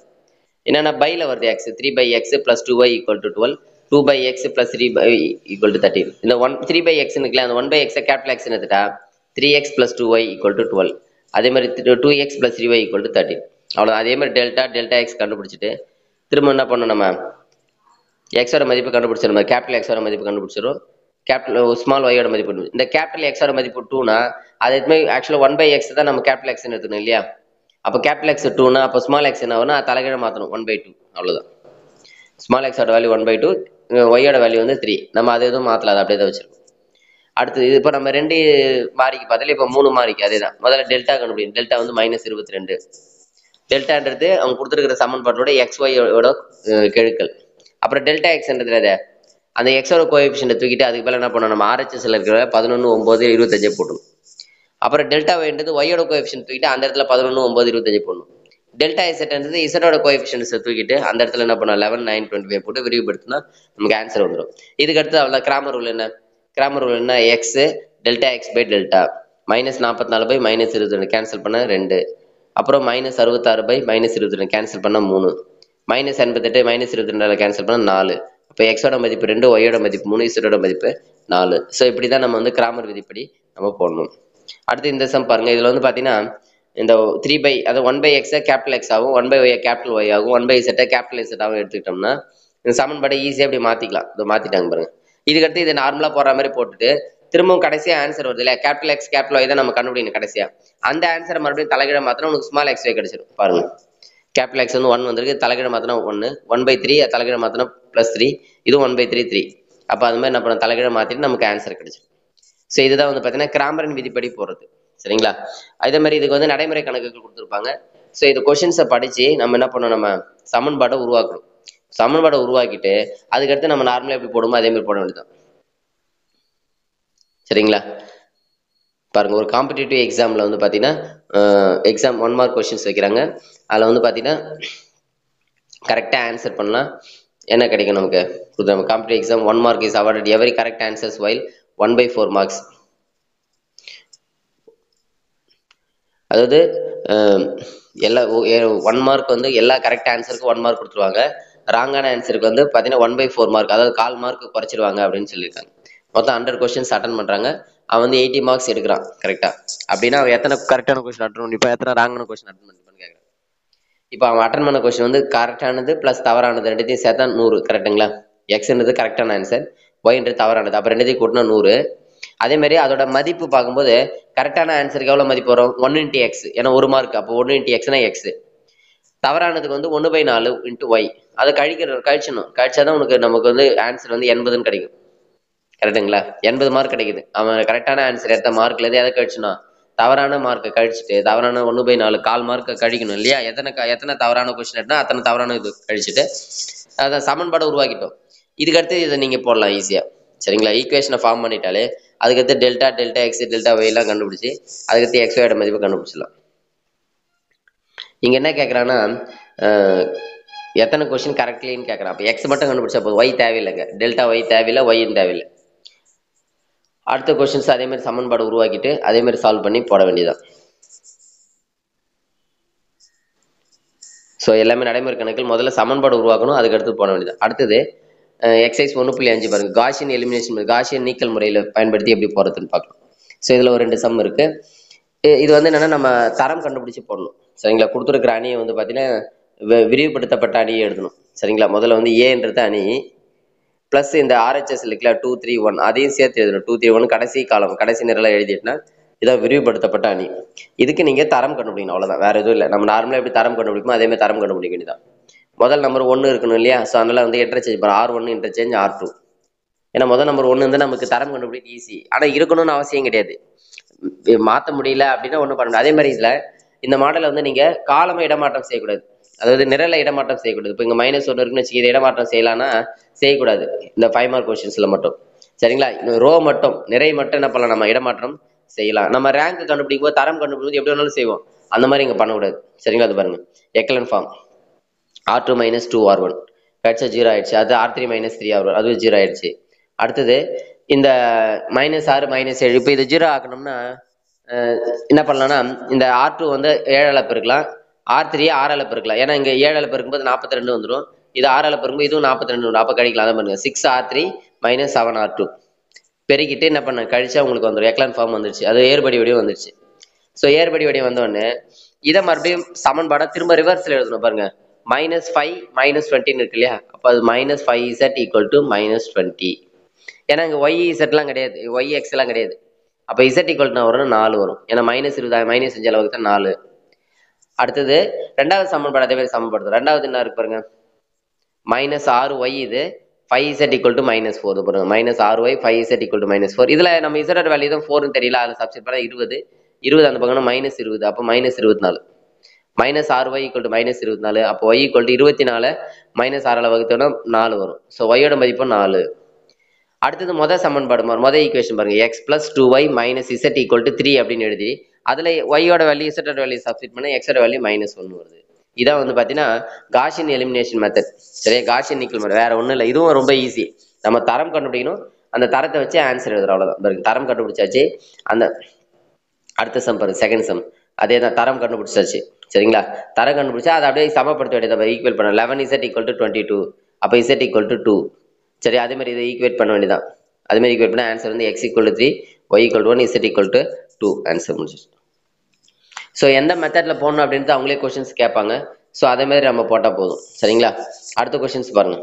என்னென்னா பையில் வருது X 3/x + 2y = 12, 2/x + 3y = 13. இந்த 3/x இருக்குல்ல, அந்த 1/x கேபிட்டல் எக்ஸ் எடுத்துட்டா 3x + 2y = 12. அதே மாதிரி 2x + 3y = 13. அவ்வளோ. அதே மாதிரி டெல்டா எக்ஸ் கண்டுபிடிச்சிட்டு திரும்ப என்ன பண்ணணும், நம்ம எக்ஸோட மதிப்பு கண்டுபிடிச்சிடும். கேபிட்டல் எக்ஸோட மதிப்பு கண்டுபிடிச்சிடும், கேபிட்டல் ஸ்மால் ஒய்யோட மதிப்பு. இந்த கேபிட்டல் எக்ஸோட மதிப்பு 2னா அது எதுவுமே ஆக்சுவலாக 1/x தான் நம்ம கேபிட்டல் எக்ஸ்ன்னு எடுத்துக்கணும் இல்லையா. அப்போ கேபிட்டல் எக்ஸ் 2னா அப்போ ஸ்மால் எக்ஸ் என்ன ஆகும்னா தலைகீழ மாற்றணும் 1/2, அவ்வளோதான். ஸ்மால் எக்ஸோட வேல்யூ 1/2, ஒய்யோட வேல்யூ வந்து 3. நம்ம அது எதுவும் மாற்றலாம், அப்படியே தான் வச்சிருக்கோம். அடுத்து இப்போ நம்ம 2 மாறிக்கு பார்த்தாலே இப்போ 3 மாறிக்கு அதே தான். முதல்ல டெல்டா கண்டுபிடிக்கும். டெல்டா வந்து -22. டெல்டான்றது அவங்க கொடுத்துருக்கிற சமன்பாட்டோட எக்ஸ் ஒய்யோட கெழுக்கள். அப்புறம் டெல்டா எக்ஸ்ன்றது அந்த எக்ஸோட கோஎஃபிஷியன்ட் தூக்கிட்டு அதுக்கு மேலே என்ன பண்ணணும், நம்ம ஆர்ஹெச்எஸ்ல இருக்கிற 11, 9, 25 போடணும். அப்புறம் டெல்டா ஒய்ன்றது ஒய்யோட கோஎஃபிஷியன்ட் தூக்கிட்டு அந்த இடத்துல 11, 9, 25 போடணும். டெல்டா இசட்ன்றது இசட்டோட கோஎஃபிஷியன்ட்ஸை தூக்கிட்டு அந்த இடத்துல என்ன பண்ணணும், 11, 9, 25 போட்டு விரிவுபடுத்தினா நமக்கு ஆன்சர் வந்துடும். இதுக்கு அடுத்து அவ்வளோ கிராமர் ரூல் என்ன? கிராமர் ரூல் என்ன? X delta x by delta -44 by -22 cancel பண்ண 2, அப்புறம் -66 பை -22 கேன்சல் பண்ண 3, -88 -22 கேன்சல் பண்ண 4. இப்போ எக்ஸோட மதிப்பு 2, ஒய்யோட மதிப்பு 3, இசட்டோட மதிப்பு 4. ஸோ இப்படி தான் நம்ம வந்து கிராமர் விதிப்படி நம்ம போடணும். அடுத்து இந்த சம் பாருங்க. இதுல வந்து பாத்தீங்கன்னா இந்த 3 பை அது 1 பை எக்ஸை கேபிட்டல் எக்ஸ் ஆகும், 1 பை ஒய் கேபிட்டல் ஒய் ஆகும், 1 பை இசட்டை கேபிட்டல் இசட் ஆகும் எடுத்துக்கிட்டோம்னா இந்த சமன்பாடை ஈஸியாக அப்படி மாத்திக்கலாம். இதை மாத்திட்டாங்க பாருங்க. இதுக்கடுத்து இதை நார்மலா போடுற மாதிரி போட்டுட்டு திரும்பவும் கடைசியா ஆன்சர் வருது இல்லையா, கேபிட்டல் எக்ஸ் கேபிட்டல் ஒய் தான் நம்ம கண்டுபிடிக்கணும் கடைசியா. அந்த ஆன்சரை மறுபடியும் தலைகீழ மாத்தினா உங்களுக்கு ஸ்மால் எக்ஸ் ஒய் கிடைச்சிடும். பாருங்க, கேபிட்டல் எக்ஸ் வந்து 1 வந்திருக்கு, தலைகீழ மாத்தினா 1, 1/3 தலைகீழ மாத்தினா +3, இது 1/3 3. அப்போ அது மாதிரி என்ன பண்ண தலைகீழ மாத்திட்டு நமக்கு ஆன்சர் கிடைச்சிடும். ஸோ இதுதான் வந்து பார்த்தீங்கன்னா கிராமரின் விதிப்படி போறது. சரிங்களா? அதே மாதிரி இதுக்கு வந்து நடைமுறை கணக்குகள் கொடுத்துருப்பாங்க. ஸோ இது கொஷின்ஸை படிச்சு நம்ம என்ன பண்ணணும், நம்ம சமன்பாடை உருவாக்கணும். சமன்பாடை உருவாக்கிட்டு அதுக்கடுத்து நம்ம நார்மலாக எப்படி போடுமோ அதே மாதிரி போட வேண்டியதான். சரிங்களா? பாருங்க, ஒரு காம்படிட்டிவ் எக்ஸாம்ல வந்து பார்த்தீங்கன்னா எக்ஸாம் 1 மார்க் கொஷின்ஸ் வைக்கிறாங்க. அதில் வந்து பார்த்தீங்கன்னா கரெக்டாக ஆன்சர் பண்ணலாம் என்ன கிடைக்கும் நமக்கு. Competitive exam 1 mark is awarded every correct answers while 1/4 marks. அதாவது எல்லா 1 மார்க் வந்து எல்லா கரெக்ட் ஆன்சருக்கு 1 மார்க் கொடுத்துருவாங்க. ராங்கான ஆன்சருக்கு வந்து பார்த்தீங்கன்னா 1/4 மார்க், அதாவது 1/4 மார்க் குறைச்சிருவாங்க அப்படின்னு சொல்லியிருக்காங்க. மொத்தம் 100 கொஸ்டின்ஸ் அட்டன் பண்றாங்க. அவன் வந்து 80 மார்க்ஸ் எடுக்கிறான் கரெக்டா. அப்படின்னா அவன் எத்தனை கரெக்டான கொஸ்டின் அட்டன் பண்ணிப்பான், எத்தனை ராங்கான கொஸ்டின் அட்டன் பண்ணிப்பான்னு கேட்குறான். இப்போ அவன் அட்டன் பண்ண கொஸ்டின் வந்து கரெக்டானது ப்ளஸ் தவறானது ரெண்டுத்தையும் சேர்த்தா 100 கரெக்டுங்களா. எக்ஸ்ன்றது கரெக்டான ஆன்சர், ஒய்ன்றது தவறானது, அப்போ ரெண்டுத்தையும் கூட்டினா 100. அதே மாதிரி அதோட மதிப்பு பார்க்கும்போது கரெக்டான ஆன்சருக்கு எவ்வளோ மதிப்பு வரும், 1 × x, ஏன்னா 1 மார்க், அப்போ 1 × xனா எக்ஸ். தவறானதுக்கு வந்து 1/4 × y, அதை கழிச்சணும். கழிச்சாதான் உனக்கு நமக்கு வந்து ஆன்சர் வந்து 80ன்னு கிடைக்கும். கரெக்டுங்களா? 80 மார்க் கிடைக்குது. அவன் கரெக்டான ஆன்சர் எடுத்த மார்க்ல எதை கழிச்சணும், தவறான மார்க்கை கழிச்சுட்டு தவறான 1/4 1/4 மார்க்கை கழிக்கணும் இல்லையா. எத்தனை தவறான கொஸ்டின் எடுத்தா அத்தனை தவறான இது கழிச்சுட்டு அதை சமன்பாடை உருவாக்கிட்டோம். இதுக்கடுத்து இதை நீங்க போடலாம் ஈஸியா. சரிங்களா? ஈக்குவேஷனை ஃபார்ம் பண்ணிட்டாலே அதுக்கடுத்து டெல்டா எக்ஸ் டெல்டா ஒய் எல்லாம் கண்டுபிடிச்சி அதுக்கடுத்து எக்ஸ் ஒயோட மதிப்பு கண்டுபிடிச்சிடலாம். இங்க என்ன கேட்கறான்னா எத்தனை கொஸ்டின் கரெக்ட்லின்னு கேட்கறான். அப்போ எக்ஸ் மட்டும் கண்டுபிடிச்சா போதும், ஒய் தேவையில்லைங்க, டெல்டா ஒய் தேவையில்லை, ஒய்ன்னு தேவையில்லை. அடுத்த கொஸ்டின்ஸ் அதே மாதிரி சமன்பாடு உருவாக்கிட்டு அதே மாதிரி சால்வ் பண்ணி போட வேண்டியதான். ஸோ எல்லாமே நடைமுறை கணக்கில் முதல்ல சமன்பாடு உருவாக்கணும், அதுக்கு அடுத்து போட வேண்டியது. அடுத்தது எக்ஸைஸ் 1.5 பாருங்க, காஷியன் எலிமினேஷன், காஷியன் நீக்கல் முறையில் பயன்படுத்தி எப்படி போறதுன்னு பார்க்கலாம். ஸோ இதில் ஒரு 2 சம் இருக்கு. இது வந்து என்னன்னா நம்ம தரம் கண்டுபிடிச்சு போடணும். சரிங்களா? கொடுத்துருக்கிற அணியை வந்து பார்த்தீங்கன்னா விரிவுபடுத்தப்பட்ட அணியை எழுதணும். சரிங்களா? முதல்ல வந்து ஏன்றது அணி பிளஸ் இந்த ஆர்ஹெச்எஸ் இருக்குல்ல 2 3 1 அதையும் சேர்த்து எழுதணும். 2 3 1 கடைசி காலம் கடைசி நிரலாம் எழுதிட்டுனா இதான் விரிவுபடுத்தப்பட்ட அணி. இதுக்கு நீங்க தரம் கண்டுபிடிக்கணும், அவ்வளவுதான், வேற எதுவும் இல்லை. நம்ம நார்மலா எப்படி தரம் கண்டுபிடிப்போம் அதே மாதிரி தரம் கண்டுபிடிக்க வேண்டியதான். முதல் நம்பர் 1 இருக்கணும் இல்லையா. ஸோ அதனால வந்து இன்டர்சேஞ்ச் பண்ண R1 இன்டர்சேஞ்ச் R2. ஏன்னா முதல் நம்பர் 1 வந்து நமக்கு தரம் கண்டுபிடிக்க ஈஸி, ஆனா இருக்கணும்னு அவசியம் கிடையாது. மாற்ற முடியல அப்படின்னா ஒன்றும் பண்ண முடியாது. அதே மாதிரி இதுல இந்த மாடலை வந்து நீங்க காலமா இடமாற்றம் செய்யக்கூடாது, அதாவது நிரலை இடமாற்றம் செய்யக்கூடாது. இப்போ இங்க -1 இருக்குன்னு வச்சு இதை இடமாற்றம் செய்யலாம்னா செய்யக்கூடாது, இந்த 5 மார்க் கொஸ்டின்ஸ்ல மட்டும். சரிங்களா? ரோ மட்டும் நிறை மட்டும் என்ன பண்ணலாம், நம்ம இடமாற்றம் செய்யலாம். நம்ம ரேங்க் கண்டுபிடிக்கும் போது தரம் கண்டுபிடிக்கும் எப்படி வேணாலும் செய்வோம், அந்த மாதிரி இங்க பண்ணக்கூடாது. சரிங்களா? அது பாருங்க, எக்கலன் ஃபார்ம் R2 - 2 R1 கழிச்சா 0 ஆயிடுச்சு. அது R3 - 3 R1 அதுவும் 0 ஆயிடுச்சு. அடுத்தது இந்த -6 -7 இப்போ இது 0 ஆக்கணும்னா என்ன பண்ணலாம்னா இந்த R2 வந்து 7 அளப்பு இருக்கலாம், R3 6 அளப்பு இருக்கலாம். ஏன்னா இங்க 7 அளப்பு இருக்கும்போது 42 வந்துடும், இது 6 அளப்பு இருக்கும்போது இதுவும் 42 வரும். அப்போ கழிக்கலாம். அதை பண்ணுங்க, 6R3 - 7R2 பெருக்கிட்டு என்ன பண்ண கழிச்சா உங்களுக்கு வந்துடும், எக்லான் ஃபார்ம் வந்துருச்சு. அது ஏறுபடி வடிவம் வந்துருச்சு. ஸோ ஏறுபடி வடிவம் வந்தோடனே இதை மறுபடியும் சமன்பாடை திரும்ப ரிவர்ஸ்ல எழுதணும். பாருங்க, -5 -20 இருக்கு இல்லையா. அப்போ அது -5z = -20. ஏன்னா இங்க YZ எல்லாம் கிடையாது, YX எல்லாம் கிடையாது. அப்போ Z = வரும் 4 வரும். ஏன்னா -20 -5 அளவுக்கு தான் 4. அடுத்தது ரெண்டாவது சமன்பாடு அதே மாதிரி சமன்படுத்தும். ரெண்டாவது என்ன இருக்கு பாருங்க, -6y இது 5z = -4 பாருங்க. -6y 5z = -4. இதுல நம்ம z வேல்யூ தான் 4ன்னு தெரியல, அதுல சப்ஸ்டிட் பண்ணா 20 அந்த பக்கம் -20, அப்போ -24. -6y = -24, அப்போ y = 24 -6 வகுத்தோம்னா 4 வரும். ஸோ ஒய்யோட மதிப்பு 4. அடுத்தது மொதல் சமன்பாடு மொதல் ஈக்குவேஷன் பாருங்க, X plus 2y minus Z equal to 3 அப்படின்னு எழுதி அதில் ஒய்யோட வேல்யூ இசட்டோட வேல்யூ சப்ஸ்டிட் பண்ணால் எக்ஸோட வேல்யூ -1 வருது. இதான் வந்து பார்த்தீங்கன்னா காஷியன் எலிமினேஷன் மெத்தட். சரியா, காஷியன் நீக்கல் மெத்தட். வேற ஒன்றும் இல்லை, இதுவும் ரொம்ப ஈஸி. நம்ம தரம் கண்டுபிடிக்கணும், அந்த தரத்தை வச்சு ஆன்சர் எழுதுறோம், அவ்வளோதான். பாருங்க, தரம் கண்டுபிடிச்சாச்சு. அந்த அடுத்த சம் பாருங்க, செகண்ட் சம் அதே தான், தரம் கண்டுபிடிச்சாச்சு. சரிங்களா, தரம் கண்டுபிடிச்சா அதை அப்படியே சமப்படுத்த வேண்டியது, ஈக்குவல் பண்ண 11z ஈக்குவல் டு 22, அப்போ z ஈக்குவல் டு 2. சரி, அதே மாதிரி இதை ஈக்குவேட் பண்ண வேண்டியதான். அதே மாதிரி ஈக்குவேட் பண்ண ஆன்சர் வந்து x equal to 3, y equal to 1, z equal to 2 answer முடிஞ்சிச்சு. ஸோ எந்த மெத்தடில் போடணும் அப்படின்ட்டு அவங்களே கொஸ்டின்ஸ் கேட்பாங்க. ஸோ அதே மாதிரி நம்ம போட்டால் போதும். சரிங்களா, அடுத்த கொஸ்டின்ஸ் பாருங்க.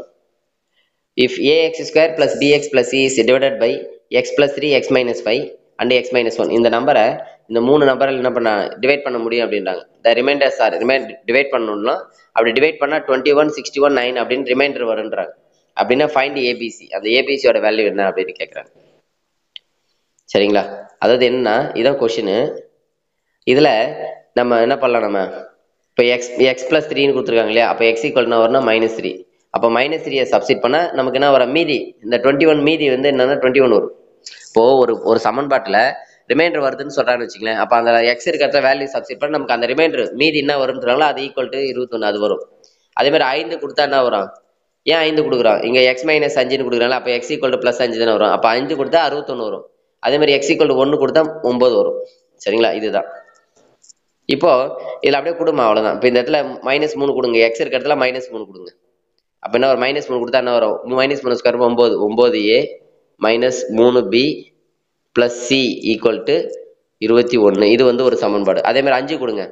If ax square plus bx plus c is divided by x plus 3 x minus 5 and x minus 1, இந்த நம்பரை இந்த 3 நம்பரில் என்ன பண்ண டிவைட் பண்ண முடியும் அப்படின்றாங்க. த ரிமைண்டர்ஸ் ஆர் டிவைட் பண்ணணும்னா அப்படி டிவைட் பண்ணால் 21, 61, 9 அப்படின்னு ரிமைண்டர் வருன்றாங்க. அப்படின்னா ஃபைண்ட் ஏபிசி, அந்த ஏபிசியோட வேல்யூ என்ன அப்படின்னு கேட்குறாங்க. சரிங்களா, அதாவது என்னன்னா இதான் கொஷினு. இதில் நம்ம என்ன பண்ணலாம், நம்ம இப்போ எக்ஸ் ப்ளஸ் 3ன்னு கொடுத்துருக்காங்க இல்லையா, அப்போ எக்ஸ் ஈக்குவல்னா வரும்னா -3. அப்போ -3 சப்ஸ்டிட் பண்ணால் நமக்கு என்ன வர மீதி, இந்த 21 மீதி வந்து என்னன்னா 21 வரும். இப்போது ஒரு சமன்பாட்டில் ரிமைண்டர் வருதுன்னு சொல்கிறான்னு வச்சுங்களேன், அப்போ அந்த எக்ஸ் இருக்கிற வேல்யூ சப்ஸ்டிட் பண்ண நமக்கு அந்த ரிமைண்டர் மீதி என்ன வரும்ன்றாங்களோ அது ஈக்குவல் டு 21 அது வரும். அதேமாதிரி 5 கொடுத்தா என்ன வரும், ஏன் 5 கொடுக்குறோம், இங்கே x மைனஸ் 5ன்னு கொடுக்குறாங்களா, அப்போ x ஈக்குவல் டு ப்ளஸ் 5 தானே வரும். அப்போ 5 கொடுத்தா 61 வரும். அதேமாதிரி x ஈக்குவல் டு 1 கொடுத்தா 9 வரும். சரிங்களா, இதுதான். இப்போ இதில் அப்படியே கொடுமா, அவ்வளோதான். இப்போ இந்த இடத்துல -3 கொடுங்க, எக்ஸ் இருக்கிற இடத்துல -3 கொடுங்க. அப்போ என்ன வரும், -3 கொடுத்தா என்ன வரும், -3 square 9, 9a minus 3b plus c equal to 21. இது வந்து ஒரு சமன்பாடு. அதேமாதிரி 5 கொடுங்க,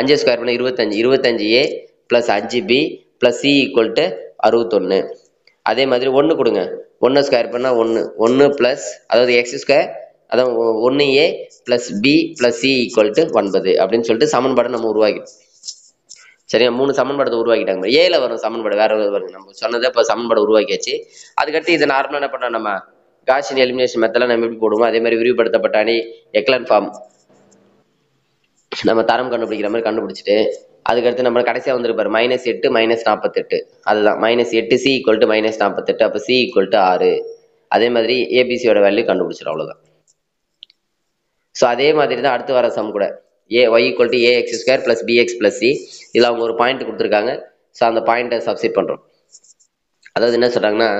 5 ஸ்கொயர் பண்ண 25, 25a plus 5b plus c equal to 61. அதே மாதிரி 1 கொடுங்க, 1 ஸ்கொயர் பண்ணால் 1 பிளஸ், அதாவது எக்ஸ் ஸ்கொயர், அதான் 1a plus b plus c equal to 9 அப்படின்னு சொல்லிட்டு சமன்பாடு நம்ம உருவாக்கிட்டோம். சரியா, 3 சமன்பாடு உருவாக்கிட்டாங்க. ஏல வரும் சமன்பாடு, வேற வருங்க. நம்ம சொன்னதை இப்போ சமன்பாடு உருவாக்கியாச்சு. அதுக்கடுத்து இதை நார்மலாக என்ன பண்ணோம், நம்ம காஷியன் எலிமினேஷன் மெத்தடில் நம்ம எப்படி போடுவோம், அதே மாதிரி விரிவுபடுத்தப்பட்ட அணி எக்லன் ஃபார்ம் நம்ம தரம் கண்டுபிடிக்கிற மாதிரி கண்டுபிடிச்சிட்டு அதுக்கடுத்து நம்ம கடைசியாக வந்துருப்பாரு -8 -48, அதுதான் -8 சி ஈக்குவல் டு -48, அப்போ சி ஈக்குவல் டு 6. அதே மாதிரி ஏபிசியோட வேல்யூ கண்டுபிடிச்சிடும், அவ்வளோதான். ஸோ அதே மாதிரி தான் அடுத்து வர சம் கூட, y equal to ax square plus bx plus C. இதில் அவங்க ஒரு பாயிண்ட் கொடுத்துருக்காங்க. ஸோ அந்த பாயிண்ட்டை சப்ஸ்டிட் பண்ணுறோம். அதாவது என்ன சொல்கிறாங்கன்னா,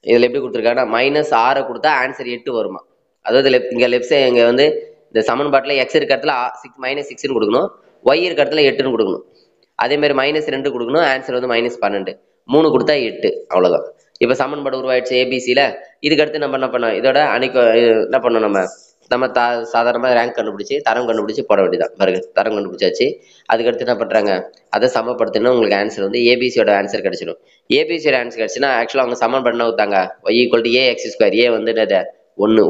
இதில் எப்படி கொடுத்துருக்காங்கன்னா -6 கொடுத்தா ஆன்சர் 8 வருமா. அதாவது இங்கே லெஃப்ட் சைடு இங்கே வந்து இந்த சமன்பாட்டில் எக்ஸ் இருக்க இடத்துல -6ன்னு கொடுக்கணும், y இருக்க இடத்துல 8ன்னு கொடுக்கணும். அதேமாதிரி -2 கொடுக்கணும், ஆன்சர் வந்து -12. 3 கொடுத்தா 8, அவ்வளோதான். இப்போ சமன்பாடு உருவாயிடுச்சு ஏபிசியில். இதுக்கடுத்து நம்ம என்ன பண்ணோம், இதோட என்ன பண்ணோம், நம்ம சாதாரணமாக ரேங்க் கண்டுபிடிச்சி தரம் கண்டுபிடிச்சி போட வேண்டியதான். பாருங்க, தரம் கண்டுபிடிச்சாச்சு. அதுக்கடுத்து என்ன பண்ணுறாங்க, அதை சமப்படுத்தினா உங்களுக்கு ஆன்சர் வந்து ஏபிசியோட ஆன்சர் கிடைச்சிடும். ஏபிசியோட ஆன்சர் கிடைச்சுன்னா ஆக்சுவலாக அவங்க சமன் பண்ண ஊத்தாங்க, y equal to ax square, A வந்து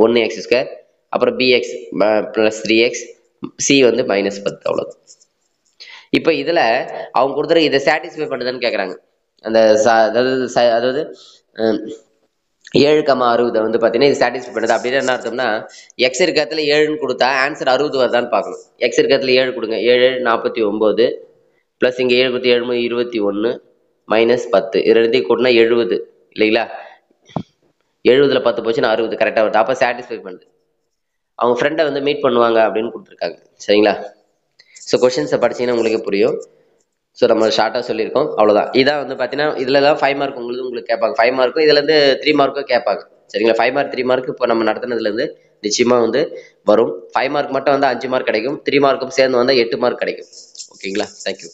1 x ஸ்கொயர், அப்புறம் bx பிளஸ் 3x, சி வந்து -10, அவ்வளோதான். இப்போ இதில் அவங்க கொடுத்துரு இதை சாட்டிஸ்ஃபை பண்ணுதுன்னு கேட்குறாங்க. அந்த அதாவது 7,60 வந்து பார்த்தீங்கன்னா இது சாட்டிஸ்ஃபை பண்ணுது. அப்படின்னா என்ன அர்த்தம்னா, எக்ஸ் இருக்கிறதுல 7ன்னு கொடுத்தா ஆன்சர் 60 வருதான்னு பார்க்கணும். எக்ஸ் இருக்கிறதுல 7 கொடுங்க, 7 49 ப்ளஸ் இங்கே 7 கொடுத்து 7 21 -10, இது ரெண்டையும் கூட்டினா 70 இல்லைங்களா. 70ல் 10 போச்சுன்னா 60 கரெக்டாக வருது. அப்போ சாட்டிஸ்ஃபை பண்ணுது. அவங்க ஃப்ரெண்டை வந்து மீட் பண்ணுவாங்க அப்படின்னு கொடுத்துருக்காங்க. சரிங்களா, ஸோ கொஷின்ஸை படிச்சிங்கன்னா உங்களுக்கு புரியும். ஸோ நம்ம ஷார்ட்டாக சொல்லியிருக்கோம், அவ்வளோதான். இதான் வந்து பார்த்தீங்கன்னா இதில் 5 மார்க் உங்களுக்கு கேட்பாங்க. 5 மார்க்கும் இதுலேருந்து 3 மார்க்கும் கேட்பாங்க. சரிங்களா, 5 மார்க் 3 மார்க் இப்போ நம்ம நடத்துனதுலேருந்து நிச்சயமாக வந்து வரும். 5 மார்க் மட்டும் வந்து 5 மார்க் கிடைக்கும், 3 மார்க்கும் சேர்ந்து வந்தால் 8 மார்க் கிடைக்கும். ஓகேங்களா, தேங்க்யூ.